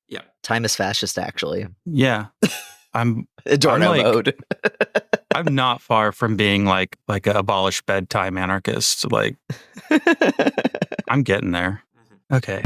Yeah. Time is fascist, actually. Yeah. I'm Adorno mode. I'm not far from being like a abolish bedtime anarchist. Like, I'm getting there. Okay.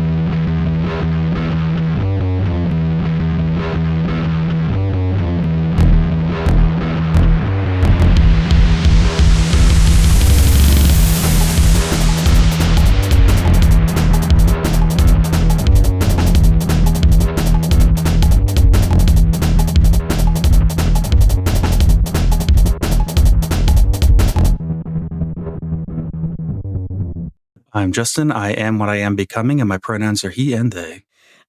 I'm Justin. I am what I am becoming, and my pronouns are he and they.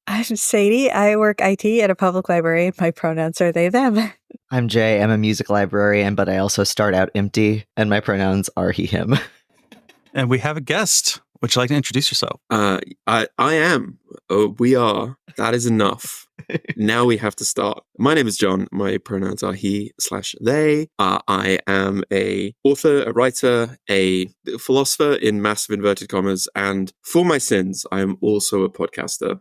I'm Sadie. I work IT at a public library. My pronouns are they, them. I'm Jay. I'm a music librarian, but I also start out empty, and my pronouns are he, him. And we have a guest. Would you like to introduce yourself? I am. We are. That is enough. Now we have to start. My name is John. My pronouns are he/they. I am a author, a writer, a philosopher in massive inverted commas, and for my sins, I am also a podcaster.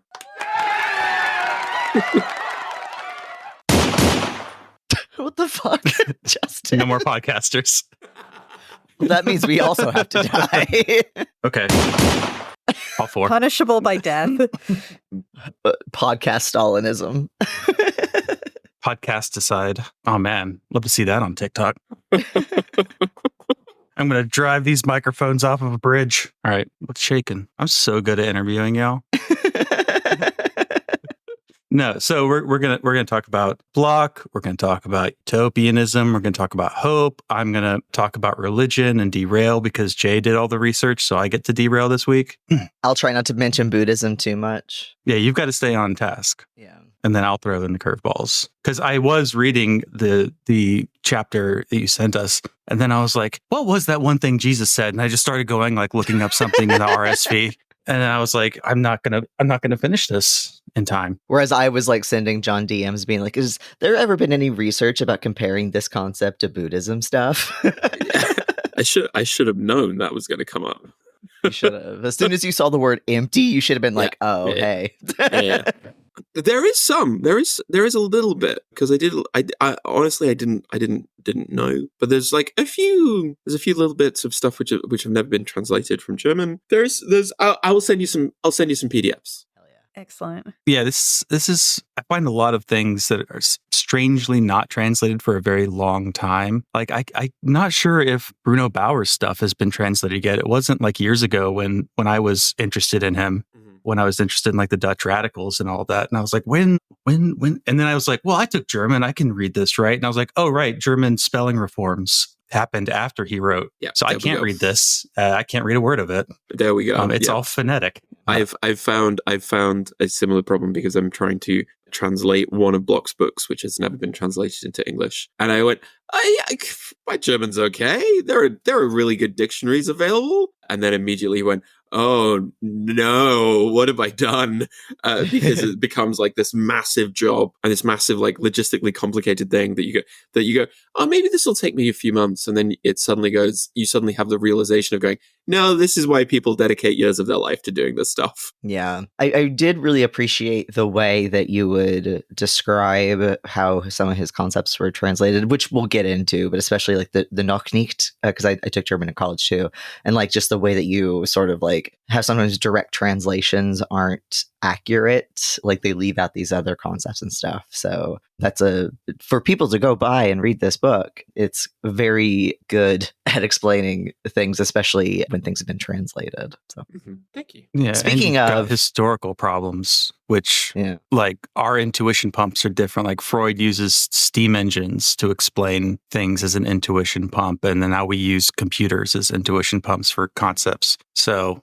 What the fuck? Justin. No more podcasters. Well, that means we also have to die. Okay. All four. Punishable by death. Podcast Stalinism. Podcast aside. Oh man, love to see that on TikTok. I'm going to drive these microphones off of a bridge. All right, what's shaking? I'm so good at interviewing y'all. No, so we're gonna talk about Bloch. We're gonna talk about utopianism. We're gonna talk about hope. I'm gonna talk about religion and derail because Jay did all the research, so I get to derail this week. I'll try not to mention Buddhism too much. Yeah, you've got to stay on task. Yeah. And then I'll throw in the curveballs. Because I was reading the chapter that you sent us, and then I was like, what was that one thing Jesus said? And I just started going, like, looking up something in the RSV. And I was like, I'm not gonna finish this in time. Whereas I was like sending John DMs being like, has there ever been any research about comparing this concept to Buddhism stuff? I should have known that was going to come up. You should have. As soon as you saw the word empty, you should have been like, hey. Yeah. There is a little bit because I honestly I didn't know, but there's like a few little bits of stuff which have never been translated from German. I will send you some PDFs. Excellent. Yeah, this is, I find a lot of things that are strangely not translated for a very long time. Like I'm not sure if Bruno Bauer's stuff has been translated yet. It wasn't like years ago when I was interested in him. When I was interested in like the Dutch radicals and all that. And I was like, when? And then I was like, well, I took German. I can read this, right? And I was like, oh, right. German spelling reforms happened after he wrote. Yeah, so I can't read this. I can't read a word of it. There we go. It's all phonetic. I've found a similar problem because I'm trying to translate one of Bloch's books, which has never been translated into English. And I went, my German's okay. There are really good dictionaries available. And then immediately went, oh no, what have I done? Because it becomes like this massive job and this massive, like logistically complicated thing that you go, oh, maybe this will take me a few months. And then you suddenly have the realization of going, no, this is why people dedicate years of their life to doing this stuff. Yeah. I did really appreciate the way that you would describe how some of his concepts were translated, which we'll get into, but especially like the noch nicht, because I took German in college too. And like just the way that you sort of like have sometimes direct translations aren't accurate, like they leave out these other concepts and stuff. So that's for people to go by and read this book. It's very good at explaining things, especially when things have been translated. So Thank you. Yeah. Speaking of historical problems, which like our intuition pumps are different. Like Freud uses steam engines to explain things as an intuition pump. And then now we use computers as intuition pumps for concepts. So,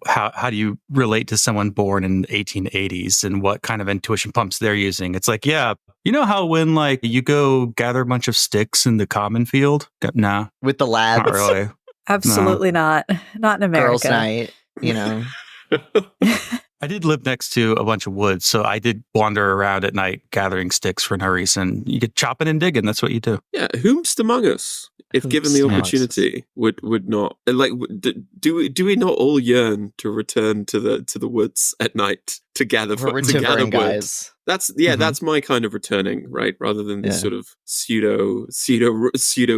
how do you relate to someone born in the 1880s and what kind of intuition pumps they're using? It's like, yeah, you know how when like you go gather a bunch of sticks in the common field? Nah. With the lads. Not really. Absolutely not. Not in America. Girls' night, I did live next to a bunch of woods, so I did wander around at night gathering sticks for no reason. You get chopping and digging. That's what you do. Yeah, whomst among us, if given the opportunity, would not like? Do we not all yearn to return to the woods at night to gather wood? Guys. That's that's my kind of returning, right? Rather than this sort of pseudo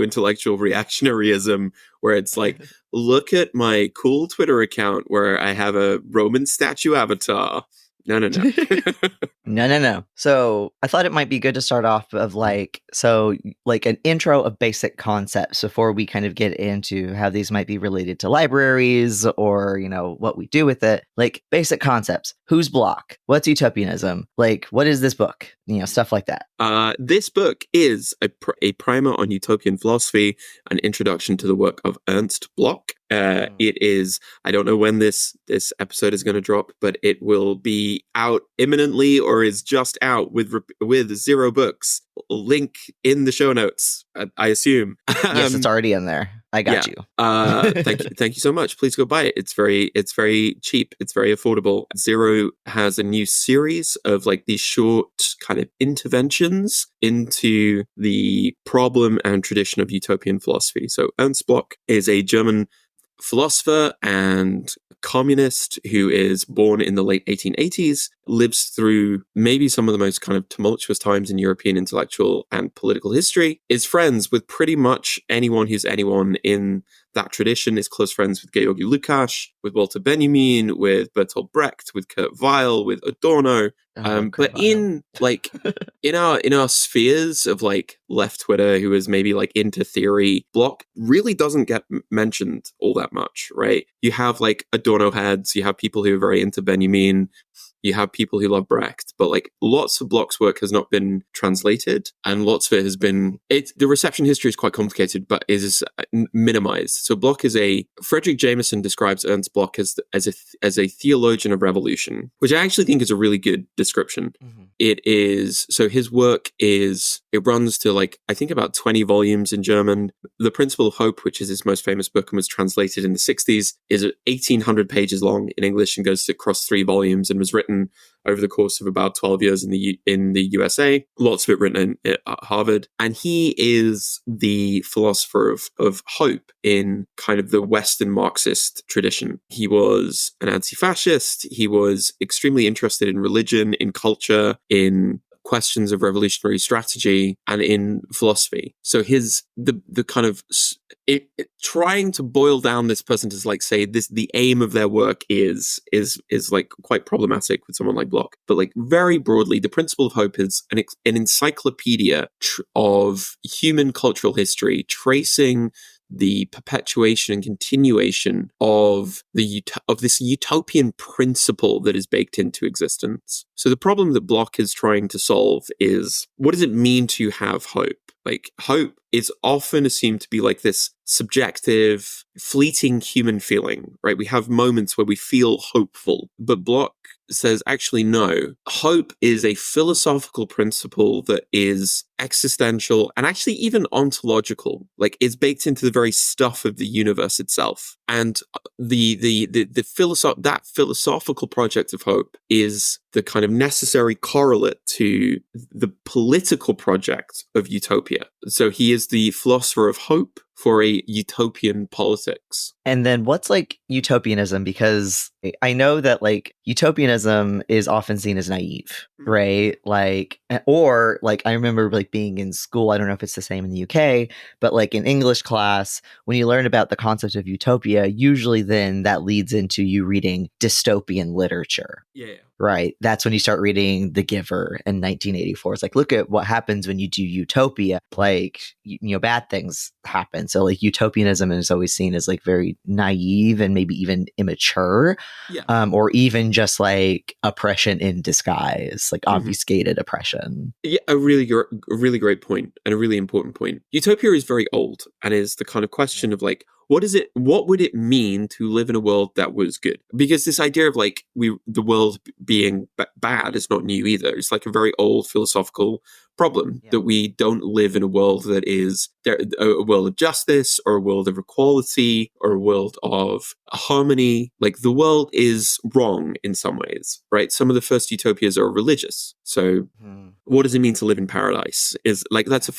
intellectual reactionaryism where it's like, look at my cool Twitter account where I have a Roman statue avatar. No. No. So I thought it might be good to start off of like an intro of basic concepts before we kind of get into how these might be related to libraries or, what we do with it. Like basic concepts. Who's Bloch? What's utopianism? Like, what is this book? Stuff like that. This book is a primer on utopian philosophy, an introduction to the work of Ernst Bloch. It is, I don't know when this episode is going to drop, but it will be out imminently or is just out with 0 books. Link in the show notes, I assume. Yes, it's already in there. I got you. Thank you so much. Please go buy it. It's very cheap. It's very affordable. 0 has a new series of like these short kind of interventions into the problem and tradition of utopian philosophy. So Ernst Bloch is a German philosopher and communist who is born in the late 1880s, lives through maybe some of the most kind of tumultuous times in European intellectual and political history, is friends with pretty much anyone who's anyone in that tradition, is close friends with Georgi Lukács, with Walter Benjamin, with Bertolt Brecht, with Kurt Weill, with Adorno. But in our spheres of like left Twitter, who is maybe like into theory, Bloch really doesn't get mentioned all that much, right? You have like Adorno heads, you have people who are very into Benjamin, you have people who love Brecht, but like lots of Bloch's work has not been translated, and lots of it has been. The reception history is quite complicated, but is minimized. So Bloch Frederick Jameson describes Ernst Bloch as a theologian of revolution, which I actually think is a really good description. Mm-hmm. His work runs to like, I think about 20 volumes in German. The Principle of Hope, which is his most famous book and was translated in the 60s, is 1,800 pages long in English and goes across 3 volumes and was written over the course of about 12 years in the USA, lots of it written at Harvard. And he is the philosopher of hope in kind of the Western Marxist tradition. He was an anti-fascist. He was extremely interested in religion, in culture, in questions of revolutionary strategy, and in philosophy. So the kind of trying to boil down this person to like say the aim of their work is like quite problematic with someone like Bloch. But like very broadly, the Principle of Hope is an encyclopedia of human cultural history, tracing the perpetuation and continuation of this utopian principle that is baked into existence. So the problem that Bloch is trying to solve is, what does it mean to have hope? Like, hope is often assumed to be like this subjective, fleeting human feeling, right? We have moments where we feel hopeful, but Bloch says, actually, no. Hope is a philosophical principle that is existential and actually even ontological. Like, it's baked into the very stuff of the universe itself. And that philosophical project of hope is the kind of necessary correlate to the political project of utopia. So he is the philosopher of hope for a utopian politics. And then what's like utopianism? Because I know that like utopianism is often seen as naive, right? Like, or like I remember like being in school, I don't know if it's the same in the UK, but like in English class, when you learn about the concept of utopia, usually then that leads into you reading dystopian literature. Yeah. Right. That's when you start reading The Giver in 1984. It's like, look at what happens when you do utopia. Like, bad things happen. So like utopianism is always seen as like very naive and maybe even immature, or even just like oppression in disguise, like obfuscated oppression. Yeah, a really great point and a really important point. Utopia is very old and is the kind of question of like, what would it mean to live in a world that was good? Because this idea of like the world being bad is not new either. It's like a very old philosophical problem that we don't live in a world that is a world of justice or a world of equality or a world of harmony. Like the world is wrong in some ways, right? Some of the first utopias are religious. So what does it mean to live in paradise? Is like, that's a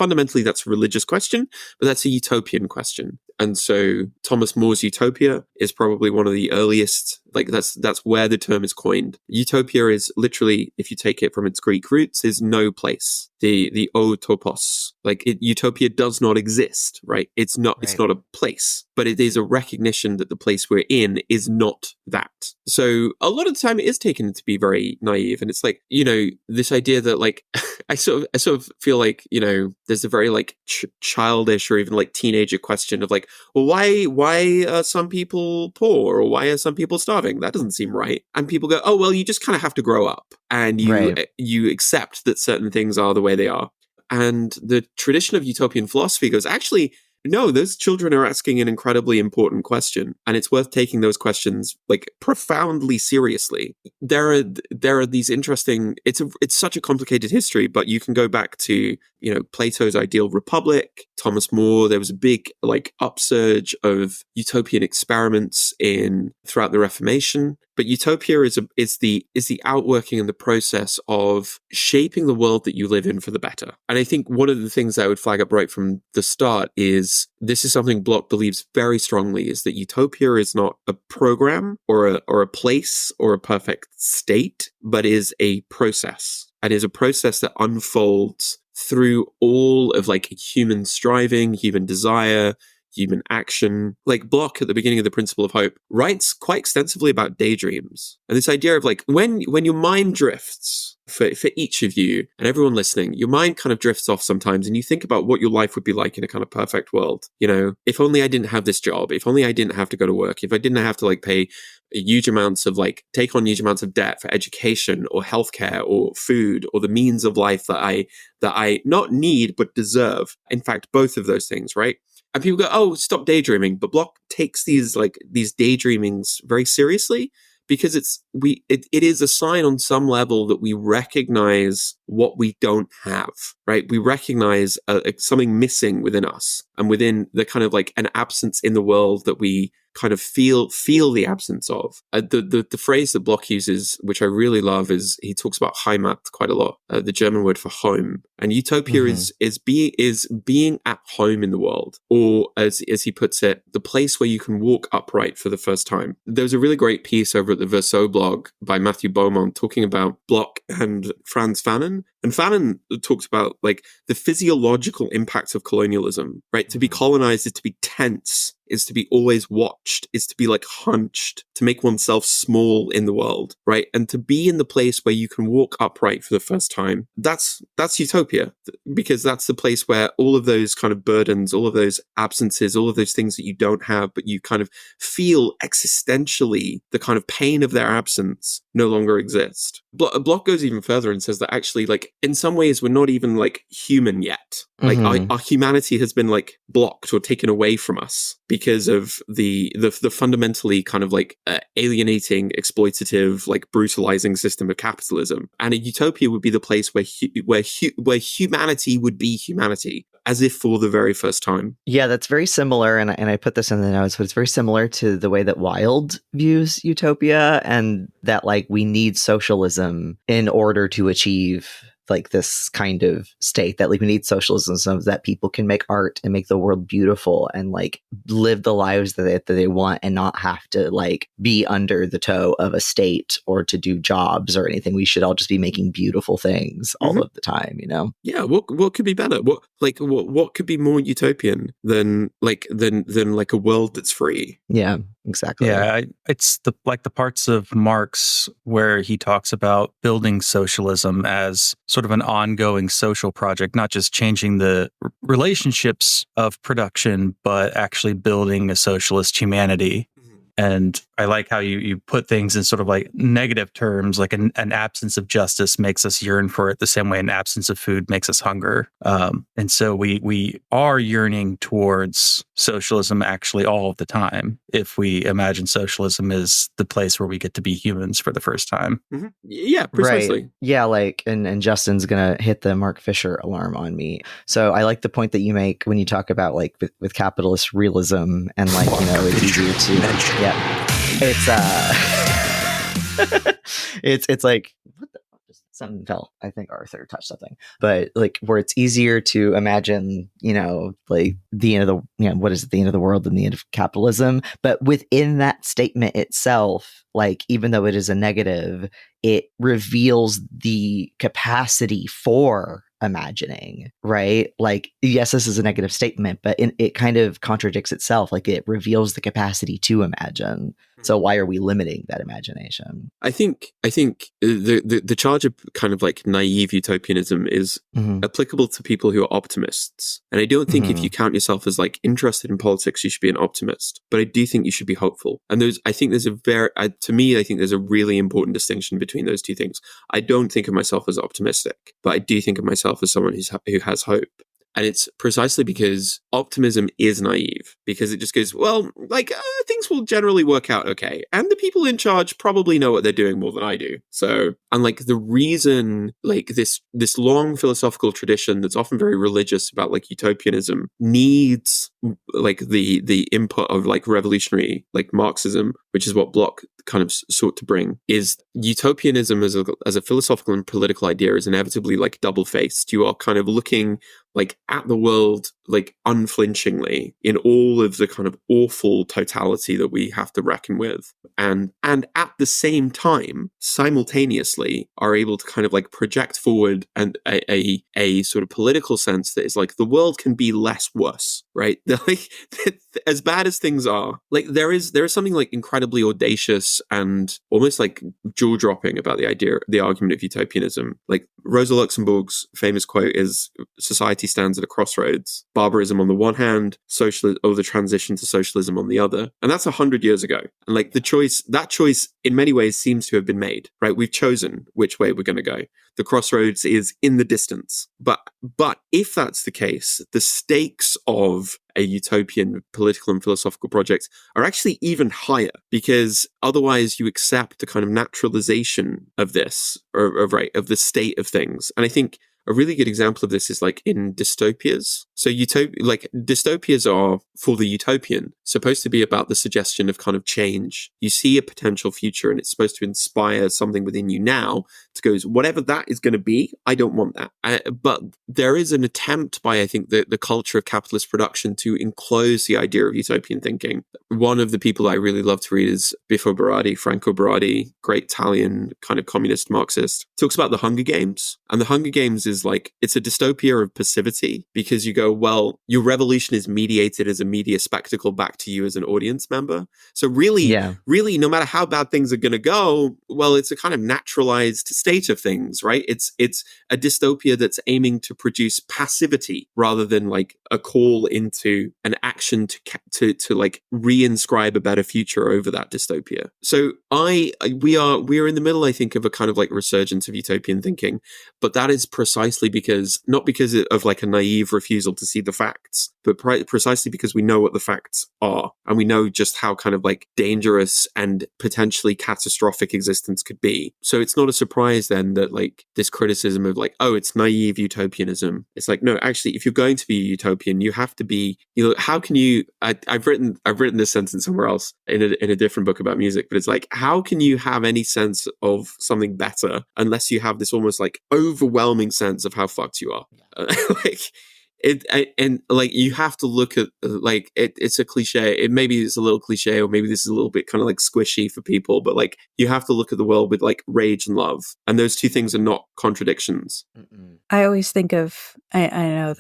religious question, but that's a utopian question. And so Thomas More's Utopia is probably one of the earliest, like that's where the term is coined. Utopia is literally, if you take it from its Greek roots, is no place. The o topos, like utopia does not exist, right? It's not a place, but it is a recognition that the place we're in is not that. So a lot of the time it is taken to be very naive. And it's like, this idea that like, I sort of feel like, there's a very like childish or even like teenager question of like, well, why are some people poor or why are some people starving? That doesn't seem right. And people go, oh, well, you just kind of have to grow up and you accept that certain things are the way they are. And the tradition of utopian philosophy goes, actually, no, those children are asking an incredibly important question, and it's worth taking those questions like profoundly seriously. There are these interesting. It's such a complicated history, but you can go back to Plato's Ideal Republic, Thomas More. There was a big like upsurge of utopian experiments throughout the Reformation. But utopia is the outworking and the process of shaping the world that you live in for the better. And I think one of the things I would flag up right from the start is this is something Bloch believes very strongly, is that utopia is not a program or a place or a perfect state, but is a process, and is a process that unfolds through all of like human striving, human desire, human action. Like Bloch at the beginning of The Principle of Hope writes quite extensively about daydreams. And this idea of like when your mind drifts, for each of you and everyone listening, your mind kind of drifts off sometimes and you think about what your life would be like in a kind of perfect world. If only I didn't have this job, if only I didn't have to go to work, if I didn't have to like pay huge amounts of like take on huge amounts of debt for education or healthcare or food or the means of life that I not need but deserve. In fact, both of those things, right? And people go, oh, stop daydreaming. But Bloch takes these daydreamings very seriously because it is a sign on some level that we recognize what we don't have, right? We recognize something missing within us and within the kind of like an absence in the world that we kind of feel the absence of. The phrase that Bloch uses, which I really love, is he talks about Heimat quite a lot, the German word for home. And utopia is being at home in the world, or as he puts it, the place where you can walk upright for the first time. There was a really great piece over at the Verso blog by Matthew Beaumont talking about Bloch and Franz Fanon. And Fanon talks about like the physiological impacts of colonialism, right? To be colonized is to be tense, is to be always watched, is to be like hunched, to make oneself small in the world, right? And to be in the place where you can walk upright for the first time, that's utopia, because that's the place where all of those kind of burdens, all of those absences, all of those things that you don't have, but you kind of feel existentially the kind of pain of their absence no longer exist. Bloch goes even further and says that actually, like, in some ways, we're not even like human yet. Like our humanity has been like blocked or taken away from us because of the fundamentally kind of like alienating, exploitative, like brutalizing system of capitalism. And a utopia would be the place where humanity would be humanity, as if for the very first time. Yeah, that's very similar, and I put this in the notes, but it's very similar to the way that Wilde views utopia, and that like we need socialism in order to achieve like this kind of state, that like we need socialism so that people can make art and make the world beautiful and like live the lives that they want and not have to like be under the toe of a state or to do jobs or anything. We should all just be making beautiful things all of the time, Yeah, what could be better? What could be more utopian than a world that's free? Yeah, exactly. Yeah, it's the parts of Marx where he talks about building socialism as sort of an ongoing social project, not just changing the relationships of production, but actually building a socialist humanity. And I like how you put things in sort of like negative terms, like an absence of justice makes us yearn for it the same way an absence of food makes us hunger. And so we are yearning towards socialism actually all of the time if we imagine socialism is the place where we get to be humans for the first time. Mm-hmm. Yeah, precisely. Right. Yeah, like, and Justin's gonna hit the Mark Fisher alarm on me. So I like the point that you make when you talk about like with capitalist realism and like, it's easier to it's like what the fuck, just something fell. I think Arthur touched something. But like where it's easier to imagine, like the end of the what is it, the end of the world and the end of capitalism. But within that statement itself, like even though it is a negative, it reveals the capacity for imagining, right? Like, yes, this is a negative statement, but it kind of contradicts itself. Like it reveals the capacity to imagine. So why are we limiting that imagination? I think the charge of kind of like naive utopianism is applicable to people who are optimists. And I don't think if you count yourself as like interested in politics, you should be an optimist. But I do think you should be hopeful. And I think there's a really important distinction between those two things. I don't think of myself as optimistic, but I do think of myself as someone who has hope. And it's precisely because optimism is naive, because it just goes, well, like things will generally work out okay. And the people in charge probably know what they're doing more than I do. So, and like the reason, like this long philosophical tradition that's often very religious about like utopianism needs like the input of like revolutionary, like Marxism, which is what Bloch kind of sought to bring, is utopianism as a philosophical and political idea is inevitably like double-faced. You are kind of looking like at the world like unflinchingly in all of the kind of awful totality that we have to reckon with, and at the same time simultaneously are able to kind of like project forward and a sort of political sense that is like the world can be less worse, right? Like as bad as things are, like there is something like incredibly audacious and almost like jaw-dropping about the argument of utopianism. Like Rosa Luxemburg's famous quote is, society stands at a crossroads, barbarism on the one hand, the transition to socialism on the other. And that's 100 years ago. And like that choice in many ways seems to have been made, right? We've chosen which way we're going to go. The crossroads is in the distance. But if that's the case, the stakes of a utopian political and philosophical project are actually even higher, because otherwise you accept the kind of naturalization of this, of the state of things. And I think a really good example of this is like in dystopias. So dystopias are, for the utopian, supposed to be about the suggestion of kind of change. You see a potential future and it's supposed to inspire something within you now to go, whatever that is going to be, I don't want that. But there is an attempt by, I think, the culture of capitalist production to enclose the idea of utopian thinking. One of the people I really love to read is Franco Berardi, great Italian kind of communist Marxist. Talks about the Hunger Games. And the Hunger Games is like, it's a dystopia of passivity, because you go, well, your revolution is mediated as a media spectacle back to you as an audience member. So really, no matter how bad things are going to go, well, it's a kind of naturalized state of things, right? It's a dystopia that's aiming to produce passivity rather than like a call into an action to like reinscribe a better future over that dystopia. So we are in the middle, I think, of a kind of like resurgence of utopian thinking, but that is precisely because, not because of like a naive refusal to see the facts, but precisely because we know what the facts are, and we know just how kind of like dangerous and potentially catastrophic existence could be. So it's not a surprise then that like this criticism of like, oh, it's naive utopianism. It's like, no, actually, if you're going to be a utopian, you have to be, how can you, I've written this sentence somewhere else in a different book about music, but it's like, how can you have any sense of something better unless you have this almost like overwhelming sense of how fucked you are? And you have to look at like it's a cliche. Maybe it's a little cliche, or maybe this is a little bit kind of like squishy for people. But like you have to look at the world with like rage and love, and those two things are not contradictions. I always think of. I know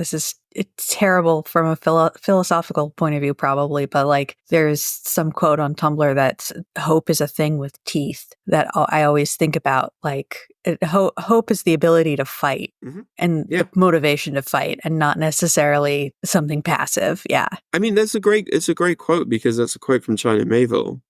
it's terrible from a philosophical point of view, probably, but like there's some quote on Tumblr that hope is a thing with teeth that I always think about. Like hope is the ability to fight and the motivation to fight, and not necessarily something passive. Yeah. I mean, it's a great quote, because that's a quote from China Miéville.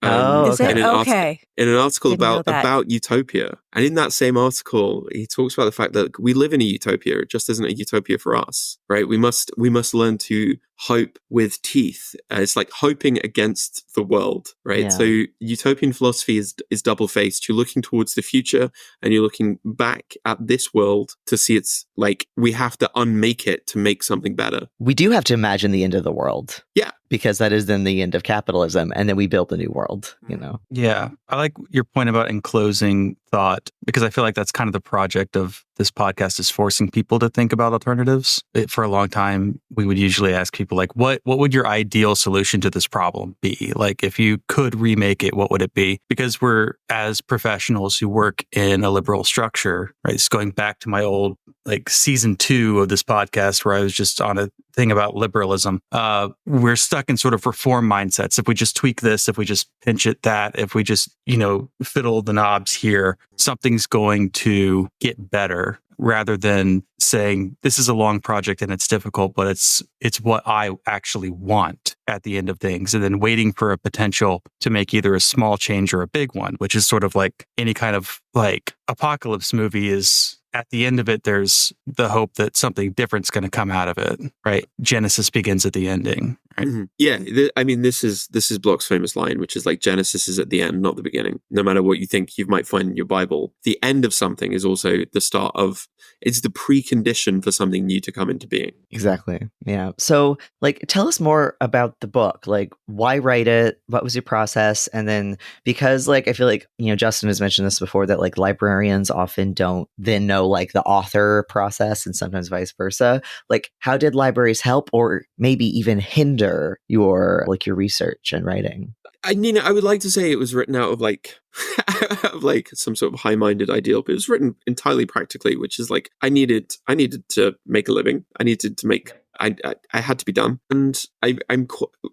Is it? Okay. In an article Didn't know about utopia. And in that same article, he talks about the fact that we live in a utopia. It just isn't a utopia for us, right? We must learn to hope with teeth. It's like hoping against the world, right? Yeah. So utopian philosophy is double-faced. You're looking towards the future and you're looking back at this world to see it's like we have to unmake it to make something better. We do have to imagine the end of the world. Yeah. Because that is then the end of capitalism, and then we build a new world, you know? Yeah. I like your point about enclosing thought, because I feel like that's kind of the project of this podcast, is forcing people to think about alternatives. For a long time, we would usually ask people like, what would your ideal solution to this problem be? Like, if you could remake it, what would it be? Because we're, as professionals who work in a liberal structure, right? It's going back to my old, like, season 2 of this podcast, where I was just on a thing about liberalism. We're stuck in sort of reform mindsets. If we just tweak this, if we just pinch it that, if we just, fiddle the knobs here, something's going to get better, rather than saying this is a long project and it's difficult, but it's what I actually want at the end of things, and then waiting for a potential to make either a small change or a big one, which is sort of like any kind of like apocalypse movie is. At the end of it, there's the hope that something different's going to come out of it, right? Genesis begins at the ending, right? Mm-hmm. Yeah, this is Bloch's famous line, which is like, Genesis is at the end, not the beginning. No matter what you think you might find in your Bible, the end of something is also the start of, it's the precondition for something new to come into being. Exactly. Yeah. So, like, tell us more about the book. Like, why write it? What was your process? And then, because, like, I feel like, Justin has mentioned this before, that like librarians often don't then know like the author process, and sometimes vice versa. Like, how did libraries help, or maybe even hinder your research and writing? I mean, I would like to say it was written out of like some sort of high-minded ideal, but it was written entirely practically, which is like, I needed to make a living. I needed to make. I had to be done, and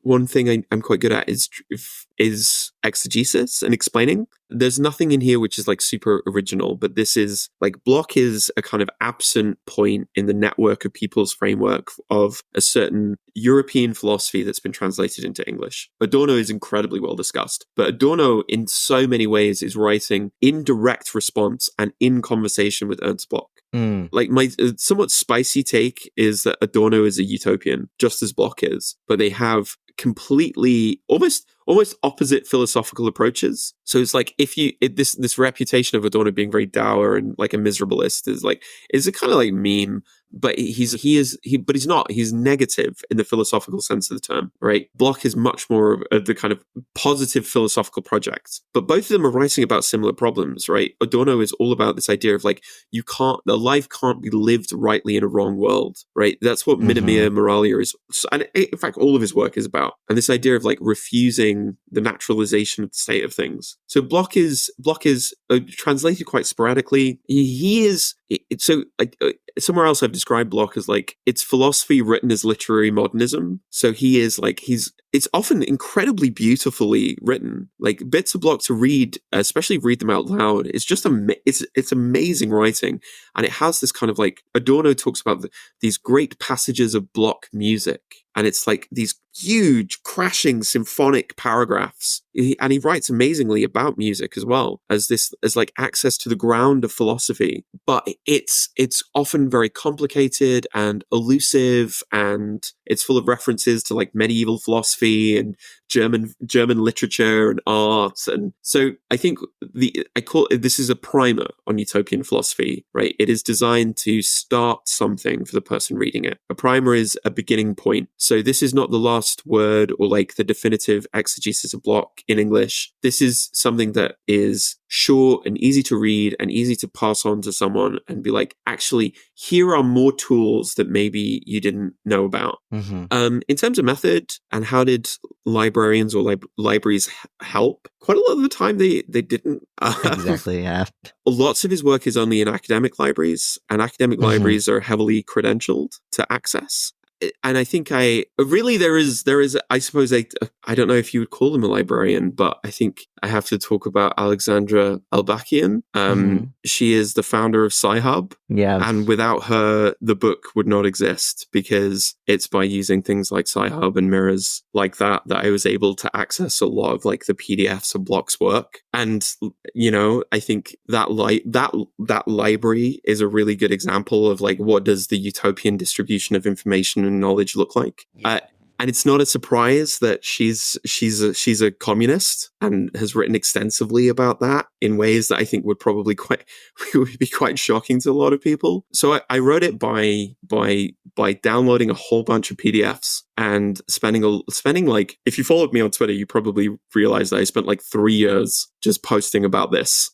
one thing I'm quite good at is exegesis and explaining. There's nothing in here which is like super original, but this is like, Bloch is a kind of absent point in the network of people's framework of a certain European philosophy that's been translated into English. Adorno is incredibly well discussed, but Adorno in so many ways is writing in direct response and in conversation with Ernst Bloch. Like, my somewhat spicy take is that Adorno is a utopian, just as Bloch is, but they have completely almost opposite philosophical approaches. So it's like, this reputation of Adorno being very dour and like a miserabilist is a kind of like meme, but but he's not. He's negative in the philosophical sense of the term, right? Bloch is much more of the kind of positive philosophical project, but both of them are writing about similar problems, right? Adorno is all about this idea of like, the life can't be lived rightly in a wrong world, right? That's what Midomir Moralia is, and in fact, all of his work is about. And this idea of like refusing the naturalization of the state of things. So Bloch is translated quite sporadically. He is so like somewhere else I've described Bloch as like, it's philosophy written as literary modernism. So he is like, it's often incredibly beautifully written. Like, bits of Bloch to read, especially read them out loud, it's just it's amazing writing. And it has this kind of like, Adorno talks about these great passages of Bloch music. And it's like these huge crashing symphonic paragraphs. And he writes amazingly about music as well, as like access to the ground of philosophy. But it's often very complicated and elusive, and it's full of references to like medieval philosophy and German literature and art. And so I think this is a primer on utopian philosophy, right? It is designed to start something for the person reading it. A primer is a beginning point. So this is not the last word or like the definitive exegesis of Bloch in English. This is something that is short and easy to read and easy to pass on to someone and be like, actually, here are more tools that maybe you didn't know about. In terms of method and how did librarians or libraries help, quite a lot of the time they didn't. Exactly, yeah. Lots of his work is only in academic libraries, and academic libraries are heavily credentialed to access. and I think there is, I suppose, I don't know if you would call him a librarian, but I think I have to talk about Alexandra Albakian. She is the founder of Sci-Hub. Yeah. And without her, the book would not exist, because it's by using things like Sci-Hub and mirrors like that I was able to access a lot of like the PDFs of Bloch's work. And, I think that library is a really good example of like, what does the utopian distribution of information and knowledge look like? And it's not a surprise that she's a communist and has written extensively about that in ways that I think would probably be quite shocking to a lot of people. So I wrote it by downloading a whole bunch of PDFs and spending like, if you followed me on Twitter, you probably realized that I spent like 3 years just posting about this,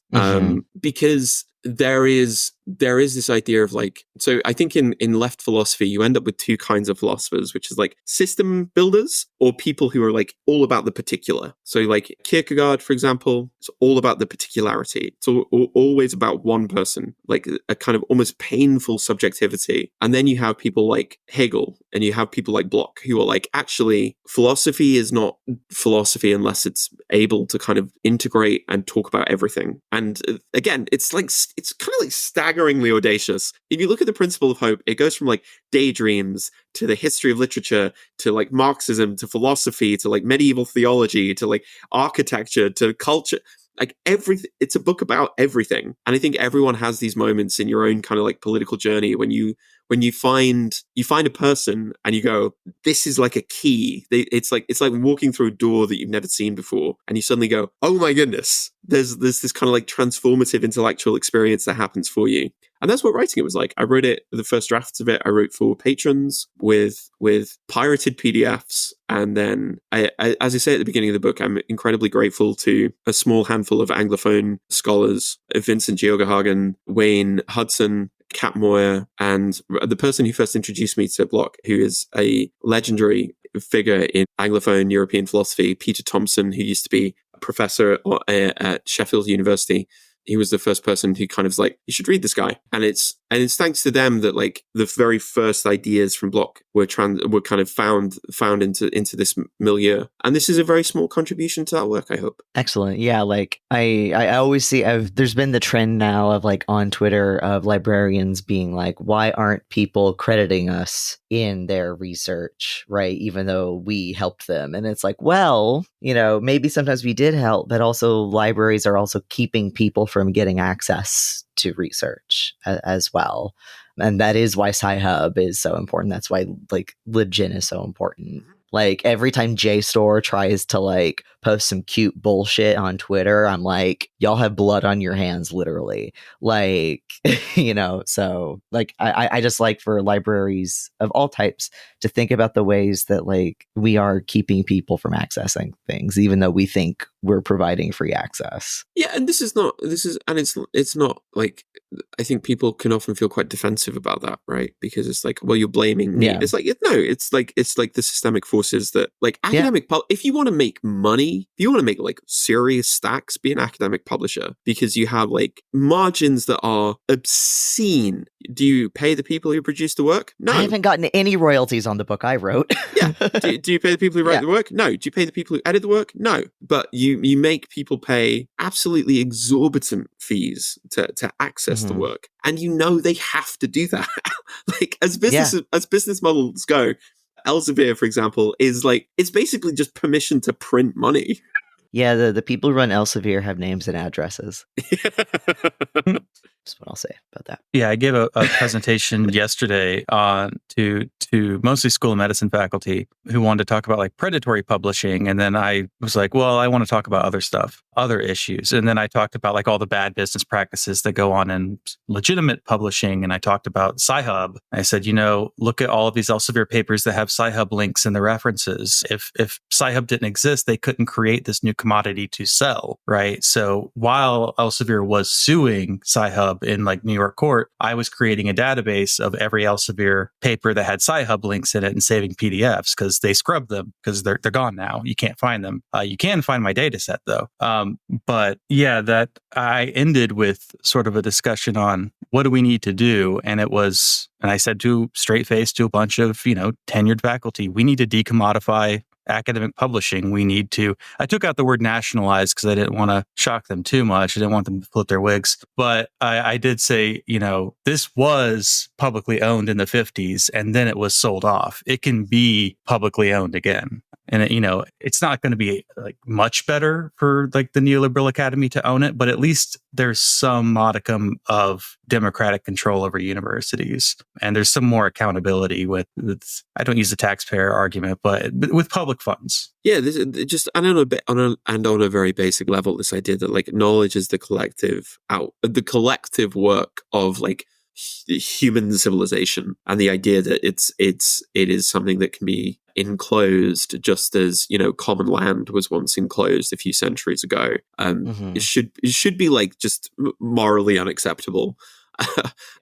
because there is this idea of like, so I think in left philosophy, you end up with two kinds of philosophers, which is like system builders or people who are like all about the particular. So like Kierkegaard, for example, it's all about the particularity. It's always about one person, like a kind of almost painful subjectivity. And then you have people like Hegel and you have people like Bloch who are like, actually, philosophy is not philosophy unless it's able to kind of integrate and talk about everything. And again, it's kind of like staggeringly audacious. If you look at the principle of hope, it goes from like daydreams to the history of literature to like Marxism to philosophy to like medieval theology to like architecture to culture. Like everything, it's a book about everything. And I think everyone has these moments in your own kind of like political journey when you find a person and you go, this is like a key. It's like walking through a door that you've never seen before, and you suddenly go, oh my goodness, there's this kind of like transformative intellectual experience that happens for you. And that's what writing it was like. I wrote it, the first drafts of it, I wrote for patrons with pirated PDFs. And then, as I say at the beginning of the book, I'm incredibly grateful to a small handful of Anglophone scholars, Vincent Geoghegan, Wayne Hudson, Kat Moyer, and the person who first introduced me to Bloch, who is a legendary figure in Anglophone European philosophy, Peter Thompson, who used to be a professor at Sheffield University. He was the first person who kind of was like, you should read this guy. And it's thanks to them that like the very first ideas from Bloch were kind of found into this milieu. And this is a very small contribution to that work, I hope. Excellent. Yeah, like I always see there's been the trend now of like on Twitter of librarians being like, why aren't people crediting us in their research, right? Even though we helped them. And it's like, well, maybe sometimes we did help, but also libraries are also keeping people from getting access to research as well. And that is why Sci-Hub is so important. That's why like LibGen is so important. Like every time JSTOR tries to like post some cute bullshit on Twitter, I'm like, y'all have blood on your hands, literally. Like, so like I just like for libraries of all types to think about the ways that like we are keeping people from accessing things, even though we think we're providing free access. Yeah, and it's not like, I think people can often feel quite defensive about that, right? Because it's like, well, you're blaming me. Yeah. It's like, it's like the systemic forces that like academic, if you want to make money, if you want to make like serious stacks, be an academic publisher, because you have like margins that are obscene. Do you pay the people who produce the work? No. I haven't gotten any royalties on the book I wrote. Yeah. Do you pay the people who write the work? No. Do you pay the people who edit the work? No. But you make people pay absolutely exorbitant fees to access the work. And they have to do that. Like as business models go, Elsevier, for example, is like, it's basically just permission to print money. Yeah, the people who run Elsevier have names and addresses. That's what I'll say about that. Yeah, I gave a presentation yesterday to mostly school of medicine faculty who wanted to talk about like predatory publishing. And then I was like, well, I want to talk about other stuff, other issues. And then I talked about like all the bad business practices that go on in legitimate publishing. And I talked about Sci-Hub. I said, look at all of these Elsevier papers that have Sci-Hub links in the references. If Sci-Hub didn't exist, they couldn't create this new commodity to sell, right? So while Elsevier was suing Sci-Hub in like New York court, I was creating a database of every Elsevier paper that had Sci-Hub links in it and saving PDFs because they scrubbed them because they're gone now. You can't find them. You can find my data set though. But yeah, that I ended with sort of a discussion on what do we need to do? And it was, and I said to straight face to a bunch of, tenured faculty, we need to decommodify academic publishing. We need to, I took out the word nationalize because I didn't want to shock them too much. I didn't want them to flip their wigs. But I did say, this was publicly owned in the 50s and then it was sold off. It can be publicly owned again. And it's not going to be like much better for like the neoliberal academy to own it, but at least there's some modicum of democratic control over universities, and there's some more accountability with I don't use the taxpayer argument, but with public funds. Yeah, this just on a very basic level, this idea that like knowledge is the collective work of like human civilization, and the idea that it is something that can be enclosed, just as common land was once enclosed a few centuries ago. It should be like just morally unacceptable.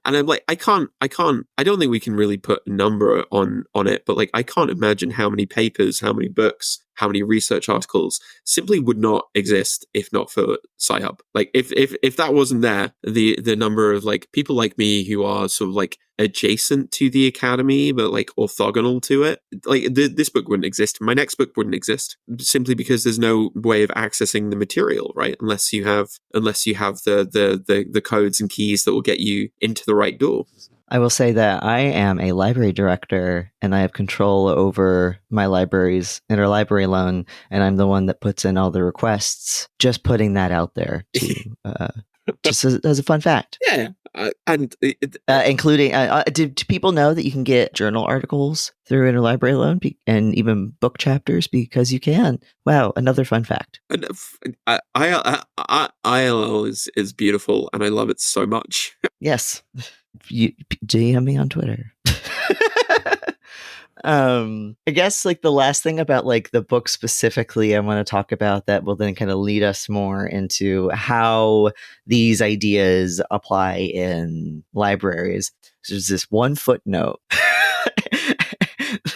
And I'm like, I don't think we can really put a number on it, but like I can't imagine how many papers, how many books, how many research articles simply would not exist if not for Sci-Hub. Like if that wasn't there, the number of like people like me who are sort of like adjacent to the academy but like orthogonal to it, like this book wouldn't exist. My next book wouldn't exist simply because there's no way of accessing the material, right? Unless you have the codes and keys that will get you into the right door. I will say that I am a library director and I have control over my library's interlibrary loan, and I'm the one that puts in all the requests. Just putting that out there just as a fun fact. Yeah. Including, do people know that you can get journal articles through interlibrary loan and even book chapters? Because you can. Wow, another fun fact. ILL is beautiful, and I love it so much. Yes. You DM me on Twitter. I guess like the last thing about like the book specifically I want to talk about that will then kind of lead us more into how these ideas apply in libraries. There's this one footnote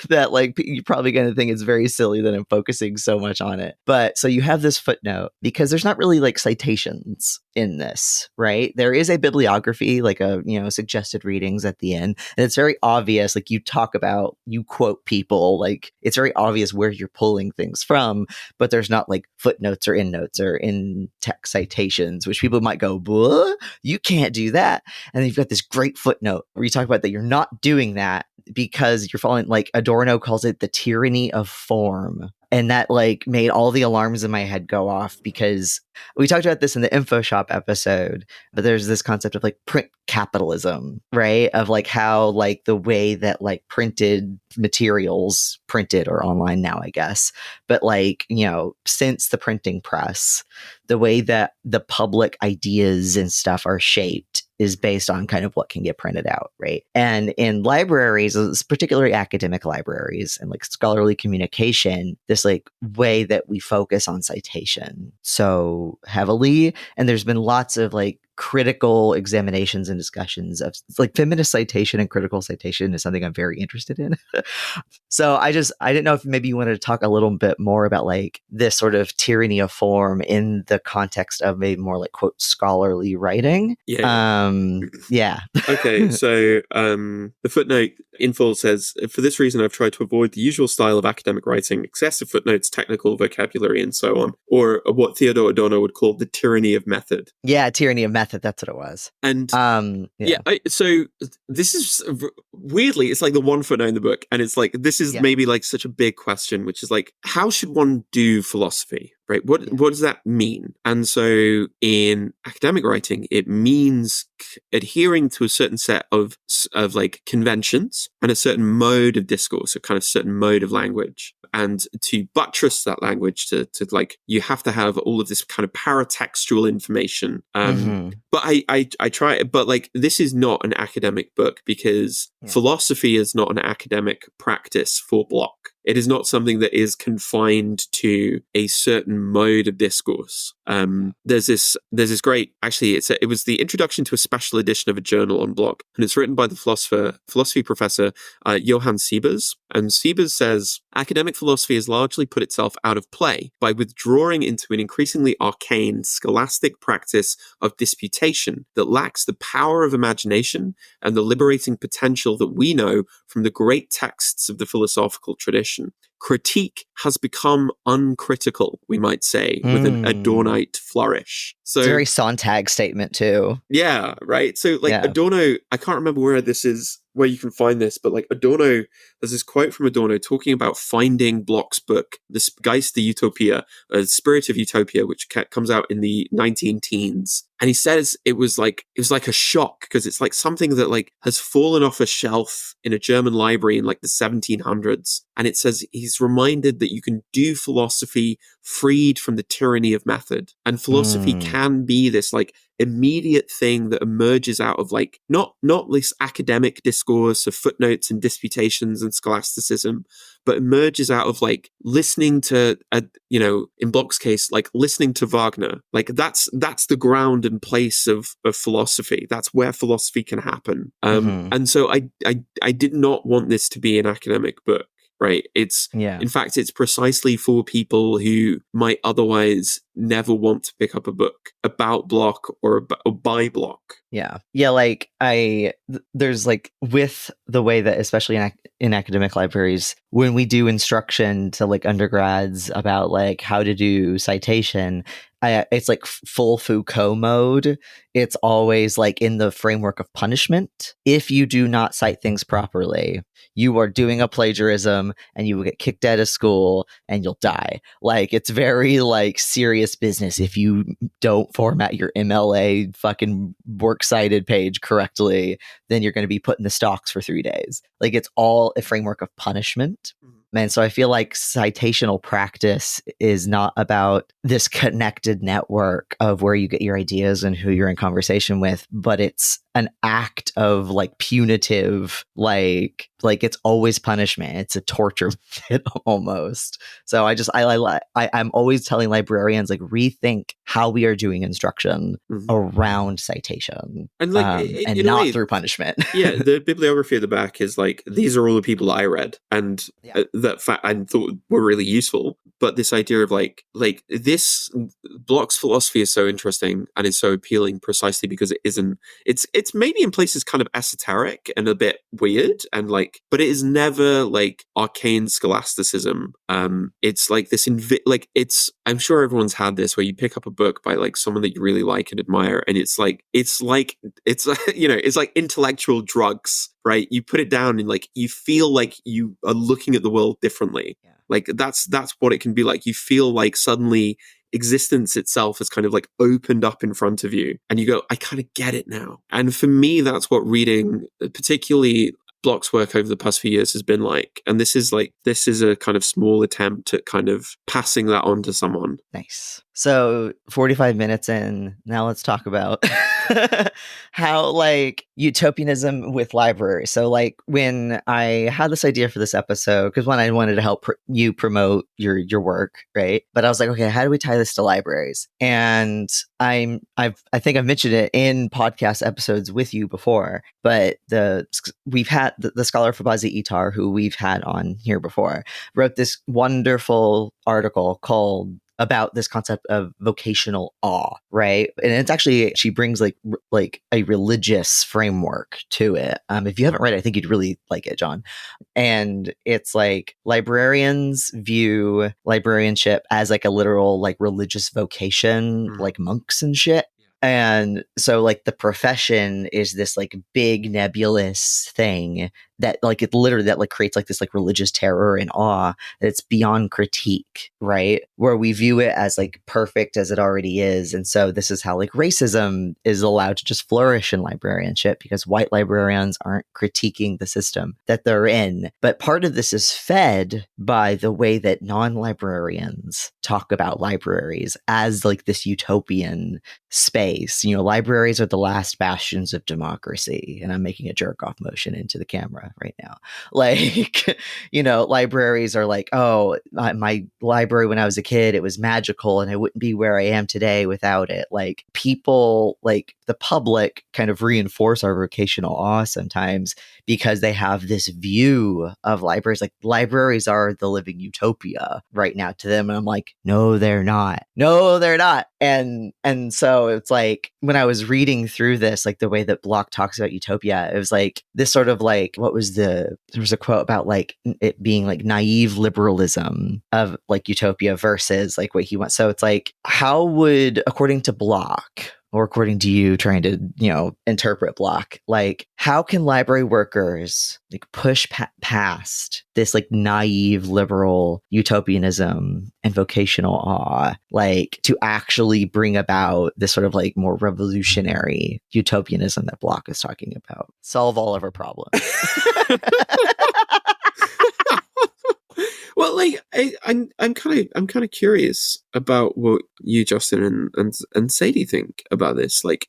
that like you're probably going to think it's very silly that I'm focusing so much on it. But so you have this footnote because there's not really like citations in this, right? There is a bibliography, like a, suggested readings at the end. And it's very obvious, like you quote people, like it's very obvious where you're pulling things from, but there's not like footnotes or endnotes or in text citations, which people might go, "What? You can't do that." And then you've got this great footnote where you talk about that you're not doing that because you're following, like Adorno calls it the tyranny of form. And that like made all the alarms in my head go off because we talked about this in the Info Shop episode, but there's this concept of like print capitalism, right? Of like how like the way that like printed materials printed or online now, I guess, but like, since the printing press, the way that the public ideas and stuff are shaped is based on kind of what can get printed out, right? And in libraries, particularly academic libraries and like scholarly communication, this like way that we focus on citation so heavily. And there's been lots of like critical examinations and discussions of like feminist citation and critical citation is something I'm very interested in. So I didn't know if maybe you wanted to talk a little bit more about like this sort of tyranny of form in the context of maybe more like quote scholarly writing. Yeah. Okay. So the footnote in full says, "For this reason, I've tried to avoid the usual style of academic writing, excessive footnotes, technical vocabulary, and so on, or what Theodore Adorno would call the tyranny of method." Yeah, tyranny of method. That's what it was. And so this is weirdly, it's like the one footnote in the book, and it's like this is maybe like such a big question, which is like, how should one do philosophy? Right? What does that mean? And so in academic writing, it means adhering to a certain set of like conventions and a certain mode of discourse, a kind of certain mode of language. And to buttress that language, to like, you have to have all of this kind of paratextual information. But I try, but like, this is not an academic book because philosophy is not an academic practice for Bloch. It is not something that is confined to a certain mode of discourse. There's this great, actually, it was the introduction to a special edition of a journal on Bloch, and it's written by the philosophy professor Johann Siebers. And Siebers says, academic philosophy has largely put itself out of play by withdrawing into an increasingly arcane scholastic practice of disputation that lacks the power of imagination and the liberating potential that we know from the great texts of the philosophical tradition. Critique has become uncritical, we might say, with an Adornite flourish. So, it's a very Sontag statement too. Yeah, right. So Adorno, I can't remember where you can find this, but like Adorno, there's this quote from Adorno talking about finding Bloch's book, the Geist der Utopia, Spirit of Utopia, which comes out in the 19-teens. And he says it was like a shock because it's like something that like has fallen off a shelf in a German library in like the 1700s. And it says he's reminded that you can do philosophy freed from the tyranny of method. And philosophy can be this like immediate thing that emerges out of like not this academic discourse of footnotes and disputations and scholasticism, but emerges out of like listening to in Bloch's case, like listening to Wagner. Like that's the ground and place of philosophy. That's where philosophy can happen. And so I did not want this to be an academic book. Right. In fact, it's precisely for people who might otherwise never want to pick up a book about Bloch or by Bloch. Yeah. Yeah. Like there's like with the way that, especially in academic libraries, when we do instruction to like undergrads about like how to do citation, it's like full Foucault mode. It's always like in the framework of punishment. If you do not cite things properly, you are doing a plagiarism and you will get kicked out of school and you'll die. Like it's very like serious business. If you don't format your MLA fucking works cited page correctly, then you're going to be put in the stocks for 3 days. Like it's all a framework of punishment. And so I feel like citational practice is not about this connected network of where you get your ideas and who you're in conversation with, but it's an act of like punitive, like it's always punishment. It's a torture bit almost. So I'm always telling librarians like rethink how we are doing instruction around citation and not through punishment. Yeah, the bibliography at the back is like these are all the people I read and that I thought were really useful. But this idea of like this Bloch's philosophy is so interesting and is so appealing precisely because it isn't. It's maybe in places kind of esoteric and a bit weird and like, but it is never like arcane scholasticism. It's like this I'm sure everyone's had this where you pick up a book by like someone that you really like and admire, and it's like it's like intellectual drugs, right? You put it down and like you feel like you are looking at the world differently. Yeah. Like that's what it can be like. You feel like suddenly existence itself has kind of like opened up in front of you and you go, I kind of get it now. And for me, that's what reading, particularly Bloch's work over the past few years has been like. And this is a kind of small attempt at kind of passing that on to someone. Nice. So 45 minutes in, now let's talk about how like utopianism with libraries. So like when I had this idea for this episode, because one, I wanted to help you promote your work, right? But I was like, okay, how do we tie this to libraries? And I think I've mentioned it in podcast episodes with you before, but we've had the scholar Fabazi Itar, who we've had on here before, wrote this wonderful article called about this concept of vocational awe, right? And it's actually, she brings like a religious framework to it. If you haven't read it, I think you'd really like it, John. And it's like librarians view librarianship as like a literal like religious vocation, like monks and shit. And so like the profession is this like big nebulous thing that like it literally that like creates like this like religious terror and awe that's beyond critique, right? Where we view it as like perfect as it already is. And so this is how like racism is allowed to just flourish in librarianship because white librarians aren't critiquing the system that they're in. But part of this is fed by the way that non-librarians talk about libraries as like this utopian space. You know, libraries are the last bastions of democracy. And I'm making a jerk off motion into the camera. era right now. Like, libraries are like, oh, my library when I was a kid, it was magical and I wouldn't be where I am today without it. Like, people, like the public, kind of reinforce our vocational awe sometimes because they have this view of libraries. Like, libraries are the living utopia right now to them. And I'm like, no, they're not. No, they're not. And so it's like, when I was reading through this, like the way that Bloch talks about utopia, it was like this sort of like, there was a quote about like it being like naive liberalism of like utopia versus like what he wants. So it's like, how would, according to Bloch, or according to you trying to, interpret Bloch, like, how can library workers like push past this like naive liberal utopianism and vocational awe, like to actually bring about this sort of like more revolutionary utopianism that Bloch is talking about? Solve all of our problems. Well, like I'm kind of curious about what you, Justin, and Sadie think about this. Like,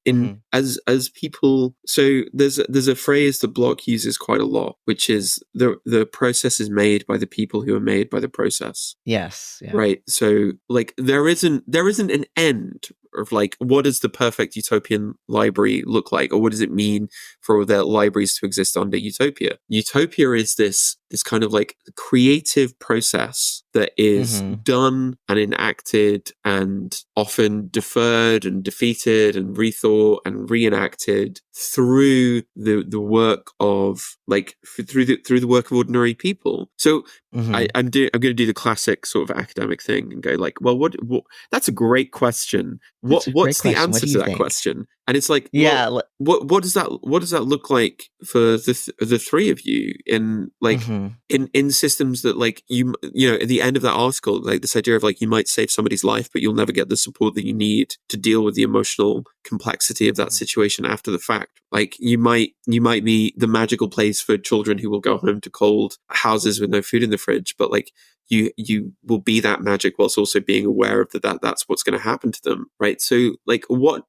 as people, so there's a phrase that Bloch uses quite a lot, which is the process is made by the people who are made by the process. Yes. Yeah. Right. So, like, there isn't an end of like, what does the perfect utopian library look like, or what does it mean for the libraries to exist under utopia? Utopia is this kind of like creative process that is done and enacted and often deferred and defeated and rethought and reenacted through the work of like through the work of ordinary people. So I'm going to do the classic sort of academic thing and go like, well, what that's a great question. What's the answer to that question? And it's like, well, what does that look like for the three of you in like in systems that like you know at the end of that article, like this idea of like you might save somebody's life, but you'll never get the support that you need to deal with the emotional complexity of that situation after the fact. Like you might be the magical place for children who will go home to cold houses with no food in the fridge, but like you will be that magic whilst also being aware of that's what's going to happen to them, right? So like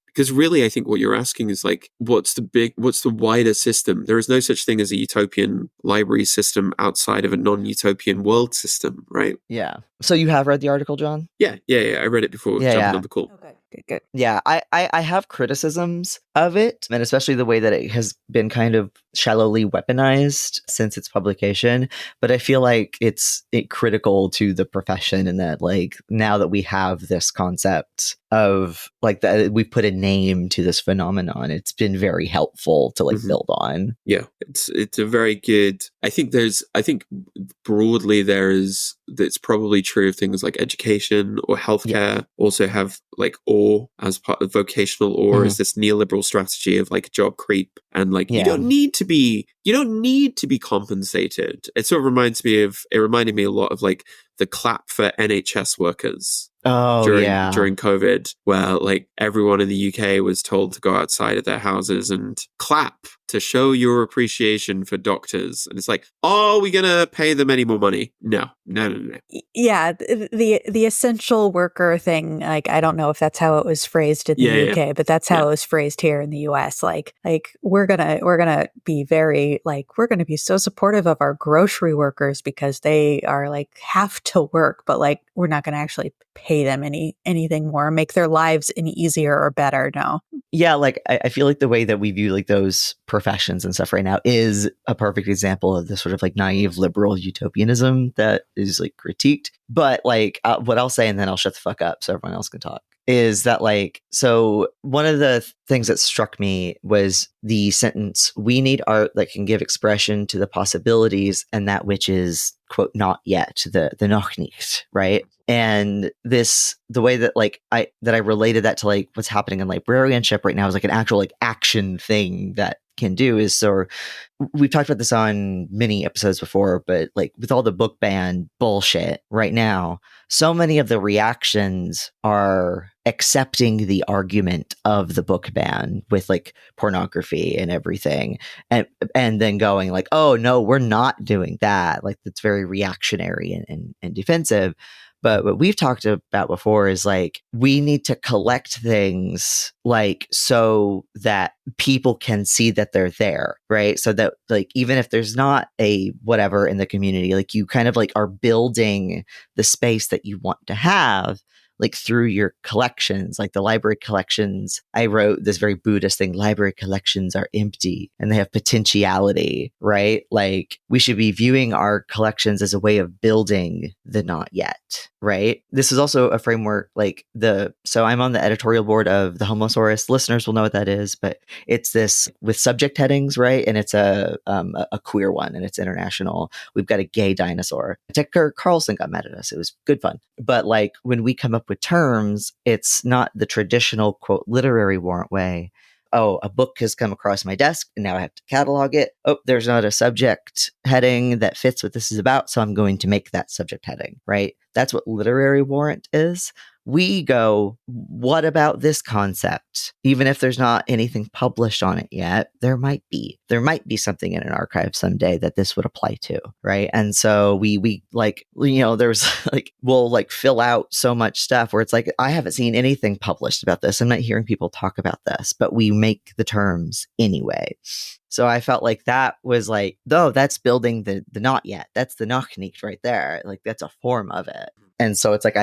because really I think what you're asking is like, what's the wider system? There is no such thing as a utopian library system outside of a non-utopian world system, right? Yeah. So you have read the article, John? Yeah. I read it before jumping on the call. Okay. Good. Yeah, I have criticisms of it, and especially the way that it has been kind of shallowly weaponized since its publication. But I feel like it's critical to the profession, and that like now that we have this concept of like that we've put a name to this phenomenon, it's been very helpful to like build on. Yeah, it's a very good. I think broadly it's probably true of things like education or healthcare also have like awe as part of vocational awe is this neoliberal strategy of like job creep and like you don't need to be compensated. It sort of reminded me a lot of like the clap for NHS workers during COVID, where like everyone in the UK was told to go outside of their houses and clap to show your appreciation for doctors. And it's like, are we going to pay them any more money? No. Yeah. The essential worker thing, like, I don't know if that's how it was phrased in the UK, but that's how it was phrased here in the US. Like we're going to be very like, we're going to be so supportive of our grocery workers because they are like have to work, but like, we're not going to actually pay them anything more, make their lives any easier or better. No. Yeah. Like I feel like the way that we view like those professions and stuff right now is a perfect example of this sort of like naive liberal utopianism that is like critiqued. But like what I'll say, and then I'll shut the fuck up so everyone else can talk, is that like, so one of the things that struck me was the sentence, "We need art that can give expression to the possibilities and that which is, quote, not yet, the noch nicht," right? And the way that like I related that to like what's happening in librarianship right now is like an actual like action thing that can do is, so we've talked about this on many episodes before, but like with all the book ban bullshit right now, so many of the reactions are accepting the argument of the book ban with like pornography and everything, and then going like, oh no, we're not doing that, like that's very reactionary and defensive. But what we've talked about before is like, we need to collect things like so that people can see that they're there, right? So that like, even if there's not a whatever in the community, like you kind of like are building the space that you want to have, like through your collections, like the library collections. I wrote this very Buddhist thing, library collections are empty and they have potentiality, right? Like we should be viewing our collections as a way of building the not yet, right? This is also a framework so I'm on the editorial board of the Homosaurus. Listeners will know what that is, but it's this with subject headings, right? And it's a queer one and it's international. We've got a gay dinosaur. Tucker Carlson got mad at us. It was good fun. But like when we come up with terms, it's not the traditional quote literary warrant way. Oh, a book has come across my desk and now I have to catalog it. Oh, there's not a subject heading that fits what this is about, so I'm going to make that subject heading, right? That's what literary warrant is. We go, what about this concept? Even if there's not anything published on it yet, there might be something in an archive someday that this would apply to, right? And so we like, there's like, we'll like fill out so much stuff where it's like, I haven't seen anything published about this. I'm not hearing people talk about this, but we make the terms anyway. So I felt like that was like, though, that's building the not yet. That's the Nachnicht right there. Like that's a form of it. And so it's like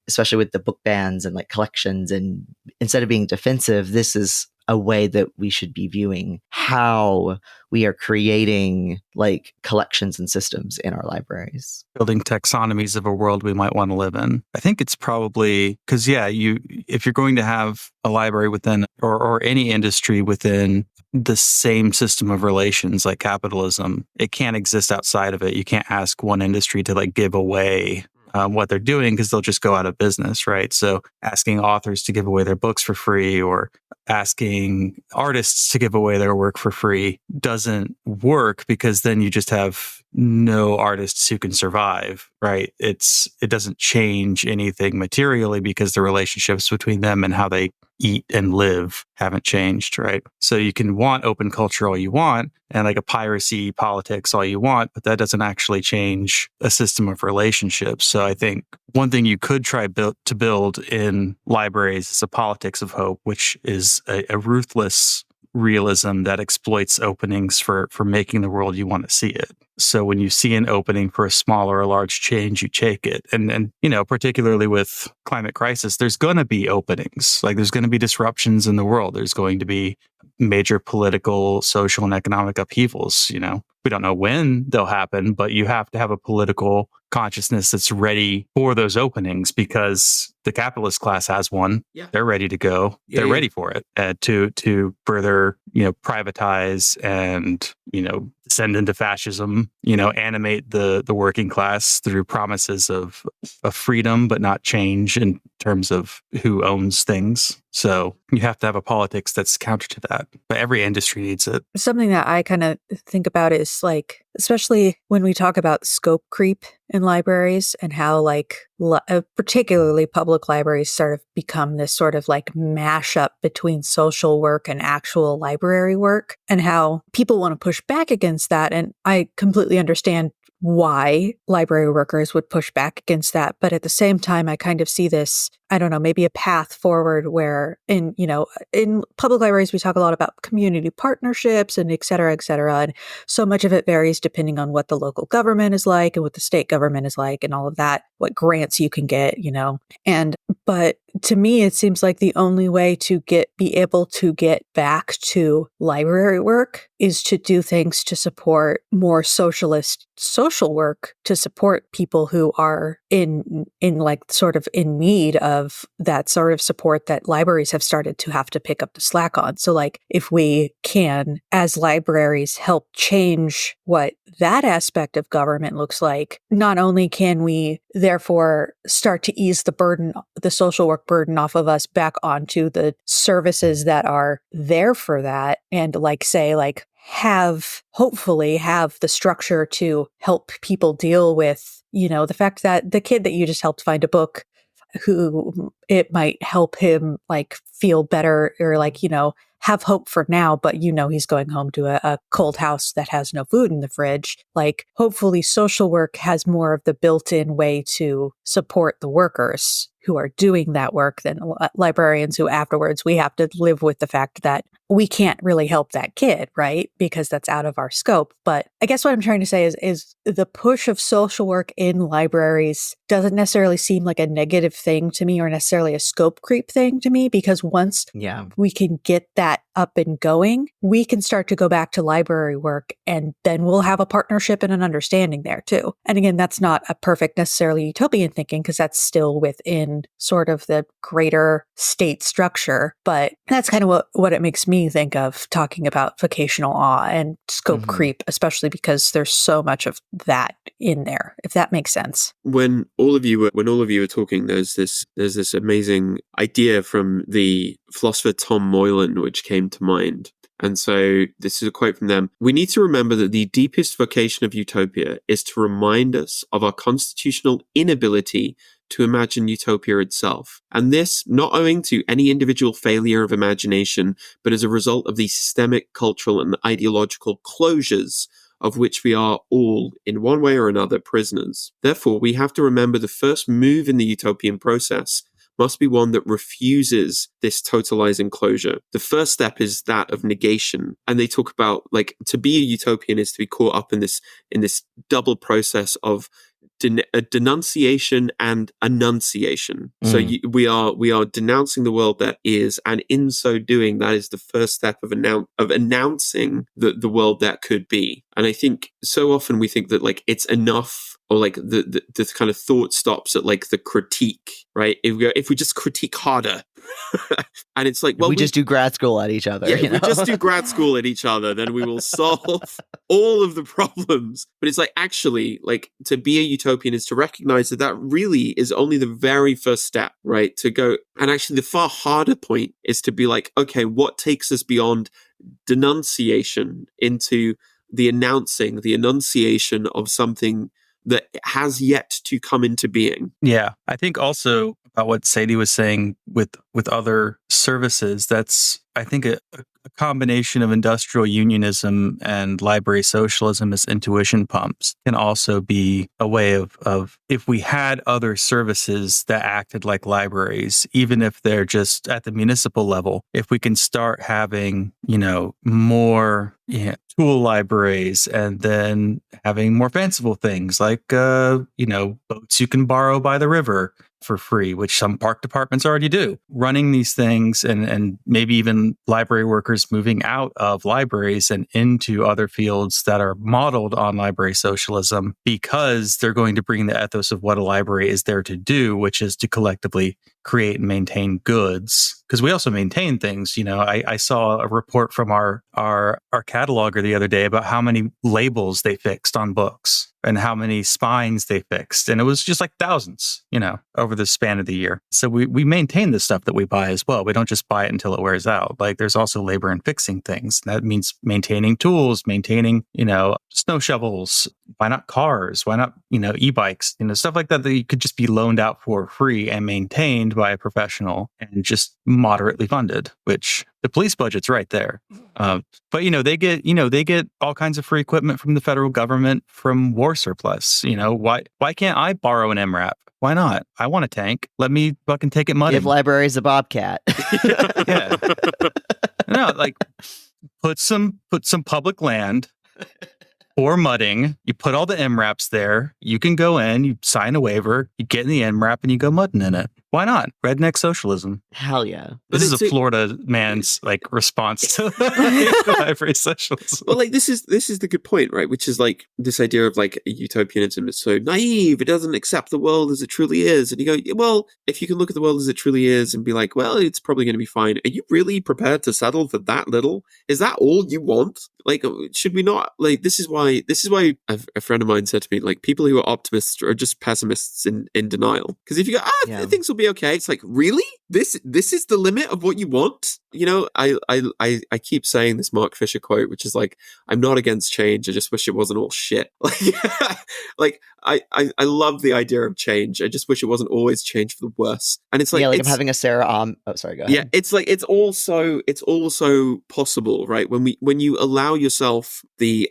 especially with the book bans and like collections, and instead of being defensive, this is a way that we should be viewing how we are creating like collections and systems in our libraries. Building taxonomies of a world we might want to live in. I think it's probably because, if you're going to have a library within or any industry within the same system of relations like capitalism, it can't exist outside of it. You can't ask one industry to like give away what they're doing because they'll just go out of business, right? So asking authors to give away their books for free or asking artists to give away their work for free doesn't work, because then you just have no artists who can survive, right? It doesn't change anything materially because the relationships between them and how they eat and live haven't changed, right? So you can want open culture all you want and like a piracy politics all you want, but that doesn't actually change a system of relationships. So I think one thing you could try to build in libraries is a politics of hope, which is a ruthless realism that exploits openings for making the world you want to see it. So when you see an opening for a small or a large change, you take it. And particularly with climate crisis, there's going to be openings. Like there's going to be disruptions in the world. There's going to be major political, social, and economic upheavals. We don't know when they'll happen, but you have to have a political consciousness that's ready for those openings, because the capitalist class has one. Yeah. They're ready to go. They're ready for it to further, privatize and, descend into fascism, animate the working class through promises of freedom, but not change in terms of who owns things. So you have to have a politics that's counter to that. But every industry needs it. Something that I kind of think about is like, especially when we talk about scope creep in libraries and how like particularly public libraries sort of become this sort of like mashup between social work and actual library work, and how people want to push back against that. And I completely understand why library workers would push back against that. But at the same time, I kind of see this, I don't know, maybe a path forward where in public libraries, we talk a lot about community partnerships and et cetera, and so much of it varies depending on what the local government is like and what the state government is like and all of that, what grants you can get, but to me, it seems like the only way to be able to get back to library work is to do things to support more socialist social work, to support people who are in like sort of in need of that sort of support that libraries have started to have to pick up the slack on. So like if we can, as libraries, help change what that aspect of government looks like, not only can we therefore start to ease the burden, the social work burden off of us back onto the services that are there for that, and hopefully have the structure to help people deal with, the fact that the kid that you just helped find a book who it might help him like feel better or like, have hope for now, but he's going home to a cold house that has no food in the fridge. Like, hopefully social work has more of the built-in way to support the workers who are doing that work than librarians who afterwards we have to live with the fact that we can't really help that kid, right? Because that's out of our scope. But I guess what I'm trying to say is the push of social work in libraries doesn't necessarily seem like a negative thing to me or necessarily a scope creep thing to me, because once we can get that up and going, we can start to go back to library work, and then we'll have a partnership and an understanding there too. And again, that's not a perfect necessarily utopian thinking, because that's still within sort of the greater state structure. But that's kind of what it makes me think of talking about vocational awe and scope creep, especially because there's so much of that in there, if that makes sense. When all of you were talking, there's this amazing idea from the philosopher Tom Moylan which came to mind. And so this is a quote from them. "We need to remember that the deepest vocation of utopia is to remind us of our constitutional inability to imagine utopia itself. And this not owing to any individual failure of imagination, but as a result of the systemic, cultural, and ideological closures of which we are all, in one way or another, prisoners. Therefore, we have to remember the first move in the utopian process must be one that refuses this totalizing closure. The first step is that of negation." And they talk about, like, to be a utopian is to be caught up in this double process of denunciation and annunciation. So we are denouncing the world that is, and in so doing, that is the first step of announcing the world that could be. And I think so often we think that like it's enough, or like the kind of thought stops at like the critique, right? If we just critique harder, and it's like, well, we just do grad school at each other. Yeah, if we just do grad school at each other, then we will solve all of the problems. But it's like, actually, like, to be a utopian is to recognize that really is only the very first step, right? To go, and actually the far harder point is to be like, okay, what takes us beyond denunciation into the enunciation of something that has yet to come into being. Yeah. I think also about what Sadie was saying with other services, that's, I think, a combination of industrial unionism and library socialism as intuition pumps can also be a way of if we had other services that acted like libraries, even if they're just at the municipal level, if we can start having, more tool libraries, and then having more fanciful things like, boats you can borrow by the river for free, which some park departments already do. Running these things, and maybe even library workers moving out of libraries and into other fields that are modeled on library socialism, because they're going to bring the ethos of what a library is there to do, which is to collectively create and maintain goods. Because we also maintain things. I saw a report from our cataloger the other day about how many labels they fixed on books and how many spines they fixed. And it was just like thousands, over the span of the year. So we maintain the stuff that we buy as well. We don't just buy it until it wears out. Like, there's also labor in fixing things. That means maintaining tools, maintaining, snow shovels. Why not cars? Why not, e-bikes? Stuff like that you could just be loaned out for free and maintained by a professional and just moderately funded, which the police budget's right there. But they get all kinds of free equipment from the federal government from war surplus. Why can't I borrow an MRAP? Why not? I want a tank. Let me fucking take it mudding. Give libraries a Bobcat. Yeah. No, like put some public land for mudding. You put all the MRAPs there. You can go in, you sign a waiver, you get in the MRAP, and you go mudding in it. Why not? Redneck socialism. Hell yeah. This is a Florida man's like response to library socialism. Well, like this is the good point, right? Which is like this idea of like utopianism is so naive. It doesn't accept the world as it truly is. And you go, well, if you can look at the world as it truly is and be like, well, it's probably going to be fine. Are you really prepared to settle for that little? Is that all you want? Like, should we not? Like, this is why a friend of mine said to me, like, people who are optimists are just pessimists in denial. Because if you go, things will be okay. It's like, really? this is the limit of what you want. You know, I keep saying this Mark Fisher quote, which is like, I'm not against change, I just wish it wasn't all shit. Like I love the idea of change. I just wish it wasn't always change for the worse. And it's like, I'm having a Sarah oh sorry, go ahead. Yeah, it's like it's also possible, right? When you allow yourself the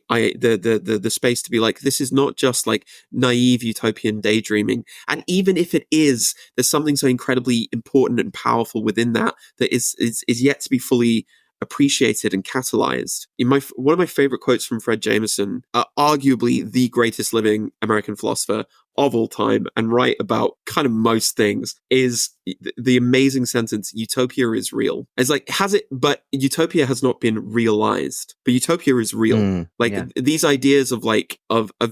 space to be like, this is not just like naive utopian daydreaming. And even if it is, there's something so incredibly important and powerful within that is yet to be fully appreciated and catalyzed. One of my favorite quotes from Fred Jameson, arguably the greatest living American philosopher of all time, and right about kind of most things, is the amazing sentence, utopia is real. It's like, but utopia has not been realized, but utopia is real. These ideas of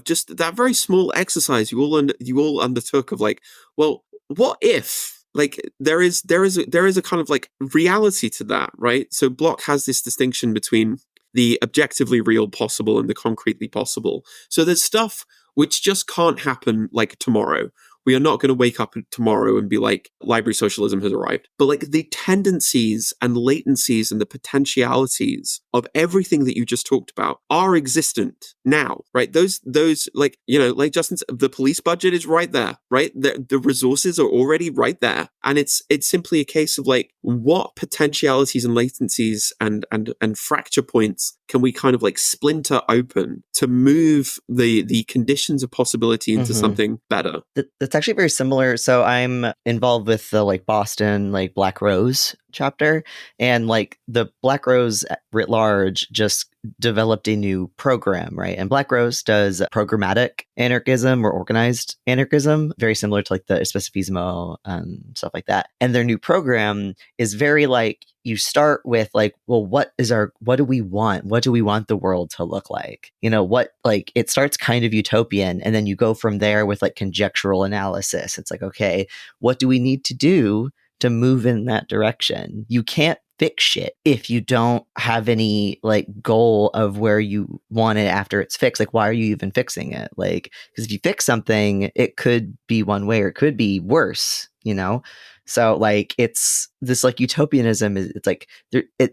just that very small exercise you all undertook of like, well, what if, like, there is a kind of like reality to that, right? So Bloch has this distinction between the objectively real possible and the concretely possible. So there's stuff which just can't happen like tomorrow. We are not going to wake up tomorrow and be like, library socialism has arrived. But like the tendencies and latencies and the potentialities of everything that you just talked about are existent now, right? Those like, you know, like Justin said, the police budget is right there, right? The resources are already right there. And it's simply a case of like, what potentialities and latencies and fracture points can we kind of like splinter open to move the conditions of possibility into something better? That's actually very similar. So I'm involved with the like Boston like Black Rose chapter, and like the Black Rose writ large just developed a new program, right? And Black Rose does programmatic anarchism or organized anarchism, very similar to like the Especifismo and stuff like that. And their new program is very like, you start with like, well, what do we want? What do we want the world to look like? You know, what, like, it starts kind of utopian, and then you go from there with like conjectural analysis. It's like, okay, what do we need to do to move in that direction? You can't fix shit if you don't have any like goal of where you want it after it's fixed. Like, why are you even fixing it? Like, because if you fix something, it could be one way or it could be worse, you know? So like, it's this like utopianism is, it's like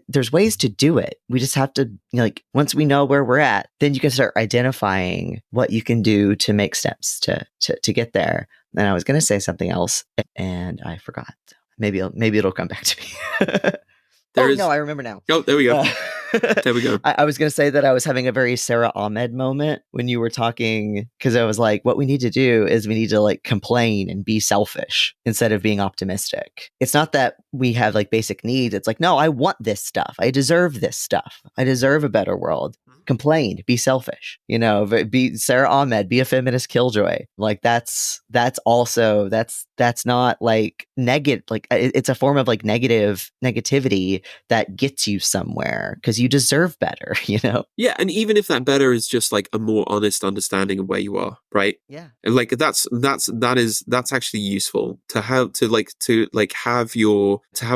there's ways to do it. We just have to, you know, like, once we know where we're at, then you can start identifying what you can do to make steps to get there. And I was going to say something else and I forgot. Maybe it'll come back to me. No, I remember now. Oh, there we go. There we go. I was going to say that I was having a very Sarah Ahmed moment when you were talking, because I was like, what we need to do is we need to like complain and be selfish instead of being optimistic. It's not that we have like basic needs. It's like, no, I want this stuff. I deserve this stuff. I deserve a better world. Complain, be selfish, you know, be Sarah Ahmed, be a feminist killjoy. Like that's not like negative, like it's a form of like negativity that gets you somewhere because you deserve better, you know? Yeah. And even if that better is just like a more honest understanding of where you are, right? Yeah. And like that's actually useful to have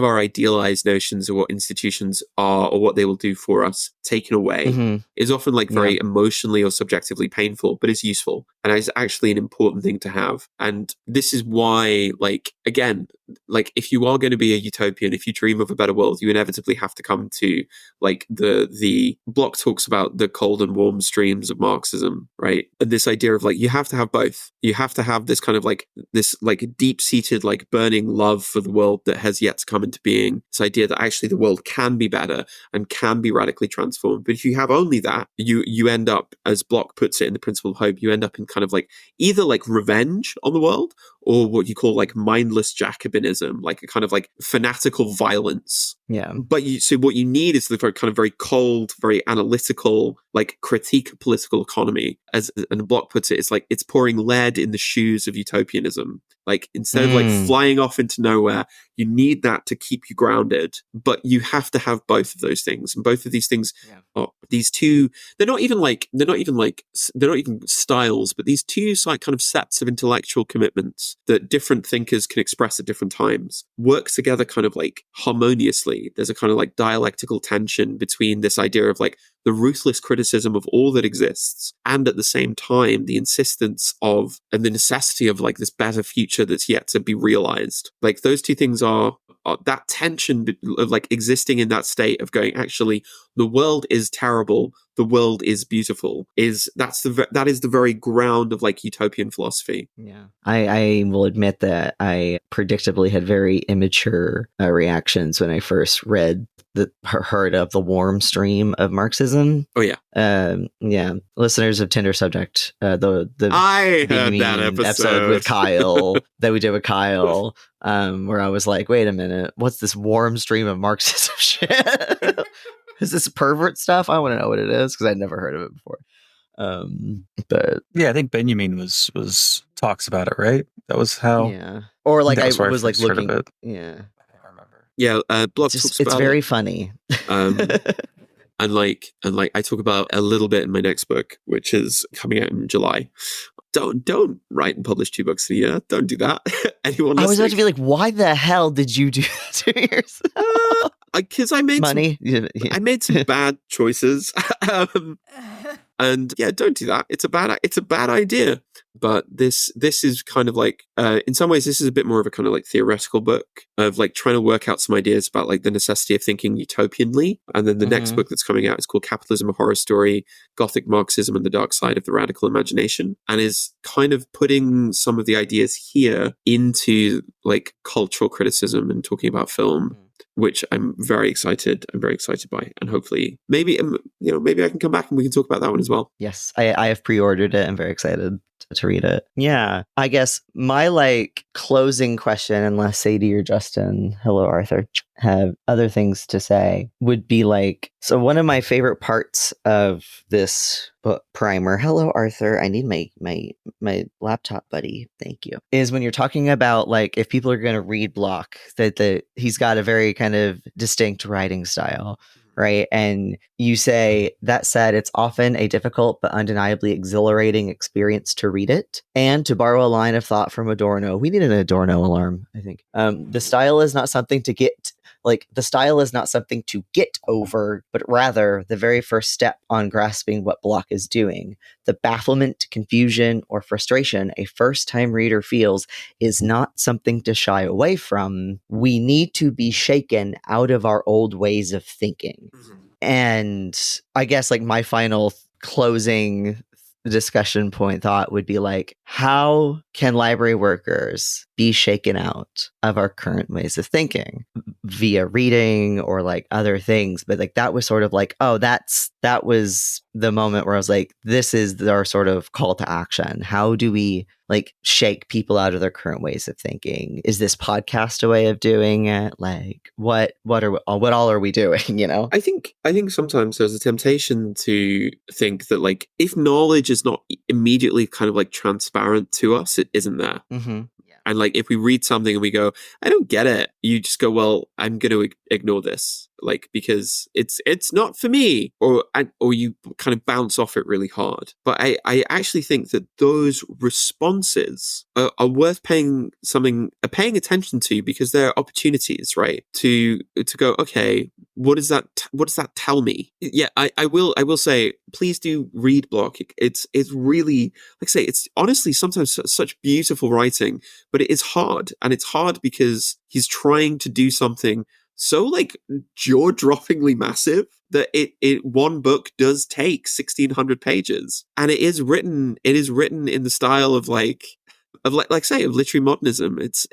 our idealized notions of what institutions are or what they will do for us taken away. Is often like very emotionally or subjectively painful, but it's useful. And it's actually an important thing to have. And this is why, like, again, like if you are going to be a utopian, if you dream of a better world, you inevitably have to come to like the Bloch talks about the cold and warm streams of Marxism, right? And this idea of like, you have to have both. You have to have this kind of like, this like deep-seated, like burning love for the world that has yet to come into being. This idea that actually the world can be better and can be radically transformed. But if you have only that, you end up, as Bloch puts it in The Principle of Hope, you end up in kind of like either like revenge on the world or what you call like mindless Jacobinism, like a kind of like fanatical violence. Yeah. But so what you need is the very cold, very analytical, like critique of political economy. And Bloch puts it, it's like it's pouring lead in the shoes of utopianism. Like instead of like flying off into nowhere, you need that to keep you grounded. But you have to have both of those things. And both of these things are these two, they're not even styles, but these two kind of sets of intellectual commitments that different thinkers can express at different times work together kind of like harmoniously. There's a kind of like dialectical tension between this idea of like the ruthless criticism of all that exists, and at the same time, the insistence of and the necessity of like this better future that's yet to be realized. Like those two things are that tension of like existing in that state of going, actually, the world is terrible, the world is beautiful, that is the very ground of like utopian philosophy. Yeah, I will admit that I predictably had very immature reactions when I first heard of the warm stream of Marxism. Oh yeah. Yeah, listeners of Tinder Subject, I heard that episode with Kyle that we did with Kyle, where I was like, wait a minute, what's this warm stream of Marxism shit? Is this pervert stuff? I want to know what it is, because I'd never heard of it before. But yeah, I think Benjamin was talks about it, right? That was how. Yeah, or like I was like looking. It. Yeah, I can't remember. Yeah, Bloch talks about it's very funny. And like I talk about a little bit in my next book, which is coming out in July. Don't write and publish 2 books a year. Don't do that. Anyone listening? I was about to be like, why the hell did you do that to yourself? Because I made money. I made some bad choices. And yeah, don't do that. It's a bad idea. But this is kind of like, in some ways, this is a bit more of a kind of like theoretical book of like trying to work out some ideas about like the necessity of thinking utopianly. And then the next book that's coming out is called Capitalism: A Horror Story, Gothic Marxism and the Dark Side of the Radical Imagination, and is kind of putting some of the ideas here into like cultural criticism and talking about film, which I'm very excited by, and hopefully maybe I can come back and we can talk about that one as well. Yes, I have pre-ordered it. I'm very excited to read it. Yeah, I guess my like closing question, unless Sadie or Justin, hello Arthur, have other things to say, would be like, so one of my favorite parts of this book primer, hello Arthur, I need my laptop, buddy, thank you, is when you're talking about like if people are going to read Bloch, that he's got a very kind of distinct writing style, right? And you say, that said, it's often a difficult but undeniably exhilarating experience to read it. And to borrow a line of thought from Adorno, we need an Adorno alarm, I think. The style is not something to get over, but rather the very first step on grasping what Bloch is doing. The bafflement, confusion, or frustration a first-time reader feels is not something to shy away from. We need to be shaken out of our old ways of thinking. And I guess like my final closing discussion point thought would be like, how can library workers be shaken out of our current ways of thinking via reading or like other things? But like that was sort of like, oh, that was the moment where I was like, this is our sort of call to action. How do we like shake people out of their current ways of thinking? Is this podcast a way of doing it? Like what all are we doing, you know? I think sometimes there's a temptation to think that like if knowledge is not immediately kind of like transparent to us, it isn't there. And like if we read something and we go, I don't get it, you just go, well, I'm going to ignore this, like because it's not for me, or you kind of bounce off it really hard. But I actually think that those responses are worth paying attention to, because they're opportunities, right? To go, okay, what does that tell me? Yeah, I will say, please do read Bloch. It's really, like I say, it's honestly sometimes such beautiful writing, but it is hard, and it's hard because he's trying to do something so like jaw-droppingly massive that it one book does take 1,600 pages, and it is written in the style of like literary modernism. It's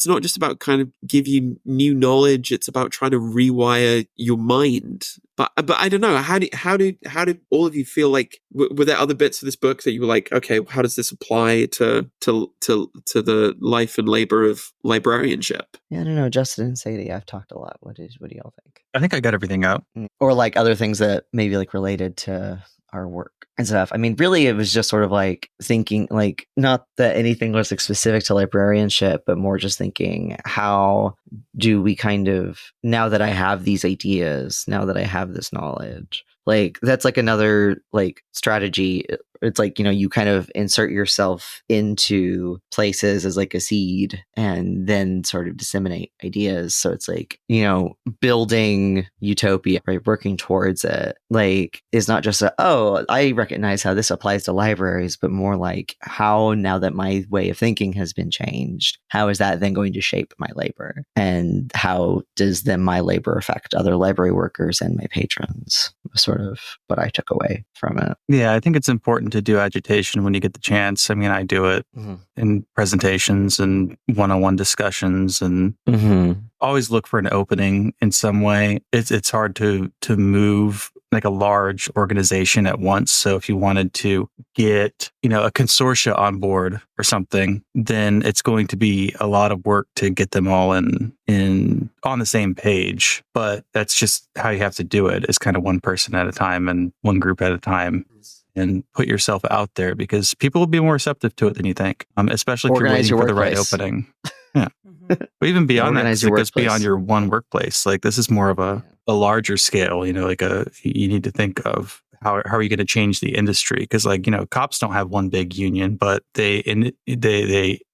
not just about kind of give you new knowledge. It's about trying to rewire your mind. But I don't know, how do all of you feel like, were there other bits of this book that you were like, okay, how does this apply to the life and labor of librarianship? Yeah, I don't know, Justin and Sadie, I've talked a lot. What do y'all think? I think I got everything out. Or like other things that maybe like related to our work and stuff. I mean, really, it was just sort of like thinking, like, not that anything was like specific to librarianship, but more just thinking, how do we kind of, now that I have these ideas, now that I have this knowledge, like that's like another like strategy it's like, you kind of insert yourself into places as like a seed and then sort of disseminate ideas. So it's like, building utopia, right? Working towards it, like, is not just I recognize how this applies to libraries, but more like how, now that my way of thinking has been changed, how is that then going to shape my labor? And how does then my labor affect other library workers and my patrons? Sort of what I took away from it. Yeah, I think it's important to do agitation when you get the chance. I mean, I do it in presentations and one-on-one discussions, and always look for an opening in some way. It's hard to move like a large organization at once. So if you wanted to get, a consortia on board or something, then it's going to be a lot of work to get them all in on the same page. But that's just how you have to do it, is kind of one person at a time and one group at a time. And put yourself out there, because people will be more receptive to it than you think, especially if you're waiting for the right opening. Yeah. But even beyond that, it goes beyond your one workplace. Like, this is more of a larger scale, you need to think of how are you going to change the industry? Because cops don't have one big union, but they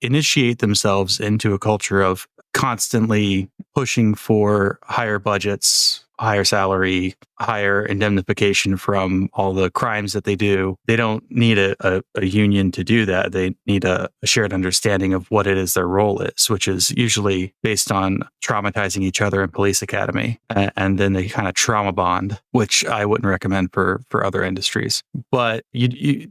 initiate themselves into a culture of constantly pushing for higher budgets, higher salary, higher indemnification from all the crimes that they do. They don't need a union to do that. They need a shared understanding of what it is their role is, which is usually based on traumatizing each other in police academy. And then they kind of trauma bond, which I wouldn't recommend for other industries. But you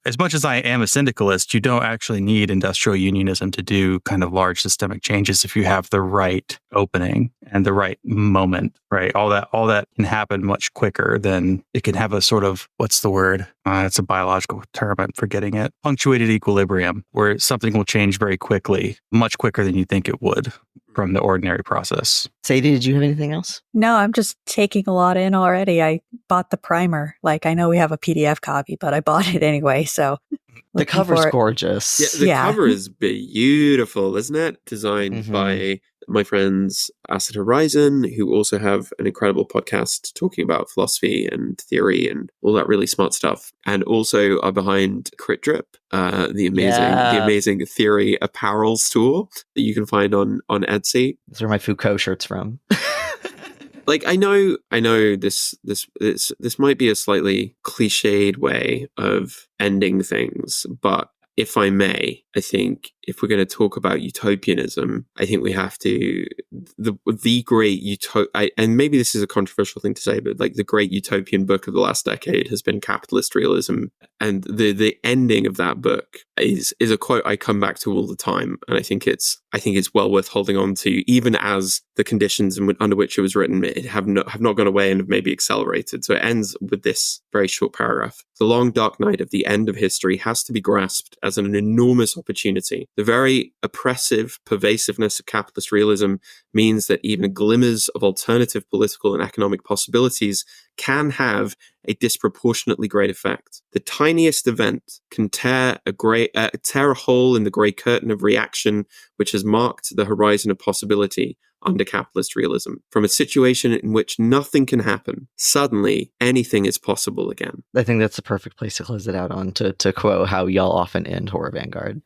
as much as I am a syndicalist, you don't actually need industrial unionism to do kind of large systemic changes if you have the right opening and the right moment, right? All that can happen much quicker than it can have a sort of, what's the word? It's a biological term. I'm forgetting it. Punctuated equilibrium, where something will change very quickly, much quicker than you think it would from the ordinary process. Sadie, did you have anything else? No, I'm just taking a lot in already. I bought the primer. Like, I know we have a PDF copy, but I bought it anyway. So the cover's gorgeous. Yeah, the cover is beautiful, isn't it? Designed by my friends Acid Horizon, who also have an incredible podcast talking about philosophy and theory and all that really smart stuff, and also are behind Crit Drip, the amazing theory apparel store that you can find on Etsy. Those are my Foucault shirts from. Like, I know this might be a slightly cliched way of ending things, but if I may, I think if we're going to talk about utopianism, I think we have to, the great and maybe this is a controversial thing to say, but like the great utopian book of the last decade has been Capitalist Realism. And the ending of that book is a quote I come back to all the time. And I think it's well worth holding on to, even as the conditions under which it was written have not gone away and have maybe accelerated. So it ends with this very short paragraph. The long dark night of the end of history has to be grasped as an enormous opportunity. The very oppressive pervasiveness of capitalist realism means that even glimmers of alternative political and economic possibilities can have a disproportionately great effect. The tiniest event can tear a hole in the grey curtain of reaction which has marked the horizon of possibility under capitalist realism. From a situation in which nothing can happen, suddenly anything is possible again. I think that's the perfect place to close it out on, to quote how y'all often end Horror Vanguard.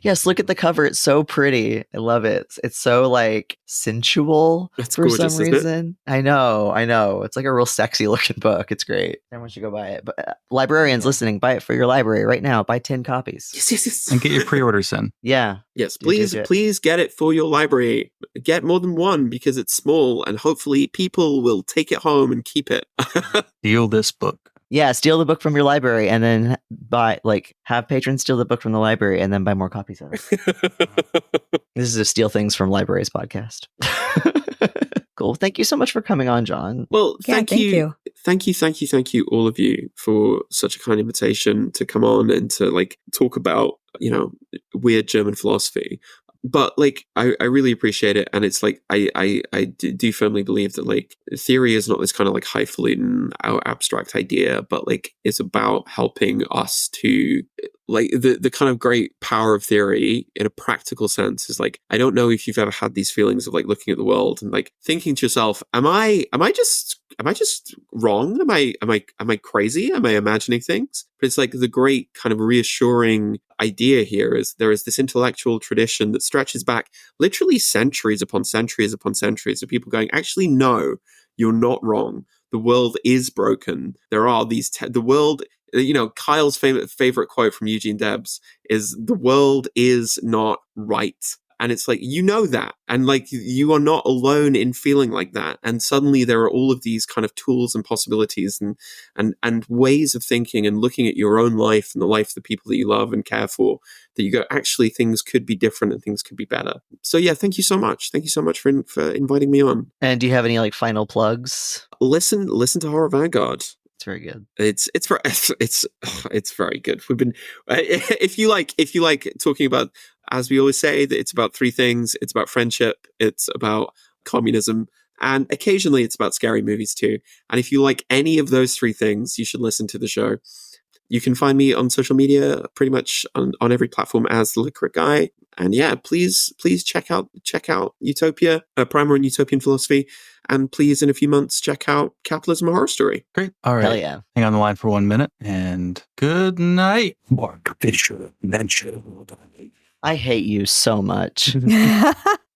Yes, look at the cover. It's so pretty. I love it. It's so like sensual. That's for gorgeous, some reason. I know. It's like a real sexy looking book. It's great. Everyone should go buy it. But librarians listening, buy it for your library right now. Buy 10 copies. Yes. And get your pre-orders in. Yeah. Yes, please get it for your library. Get more than one because it's small and hopefully people will take it home and keep it. Steal this book. Yeah, steal the book from your library and then have patrons steal the book from the library and then buy more copies of it. This is a Steal Things from Libraries podcast. Cool. Thank you so much for coming on, John. Well, thank you. Thank you, all of you, for such a kind invitation to come on and to talk about, weird German philosophy. But I really appreciate it, and it's I do firmly believe that theory is not this kind of highfalutin abstract idea, but it's about helping us to like the kind of great power of theory in a practical sense is like, I don't know if you've ever had these feelings of like looking at the world and like thinking to yourself, am I just wrong? Am I crazy? Am I imagining things? But it's like the great kind of reassuring idea here is there is this intellectual tradition that stretches back literally centuries upon centuries upon centuries of people going, actually, no, you're not wrong. The world is broken. There are these, the world, Kyle's favorite quote from Eugene Debs is, the world is not right. And it's like, that. And like, you are not alone in feeling like that. And suddenly there are all of these kind of tools and possibilities and ways of thinking and looking at your own life and the life of the people that you love and care for, that you go, actually, things could be different and things could be better. So yeah, thank you so much. Thank you so much for inviting me on. And do you have any like final plugs? Listen to Horror Vanguard. It's very good. It's very good. We've been if you like talking about, as we always say, that it's about three things. It's about friendship, it's about communism, and occasionally it's about scary movies too. And if you like any of those three things, you should listen to the show. You can find me on social media pretty much on every platform as the Licorice Guy. And yeah, please check out Utopia, Primer and Utopian Philosophy. And please, in a few months, check out Capitalism: A Horror Story. Great. All right. Hell yeah. Hang on the line for 1 minute and good night. Mark Fisher mentioned. I hate you so much.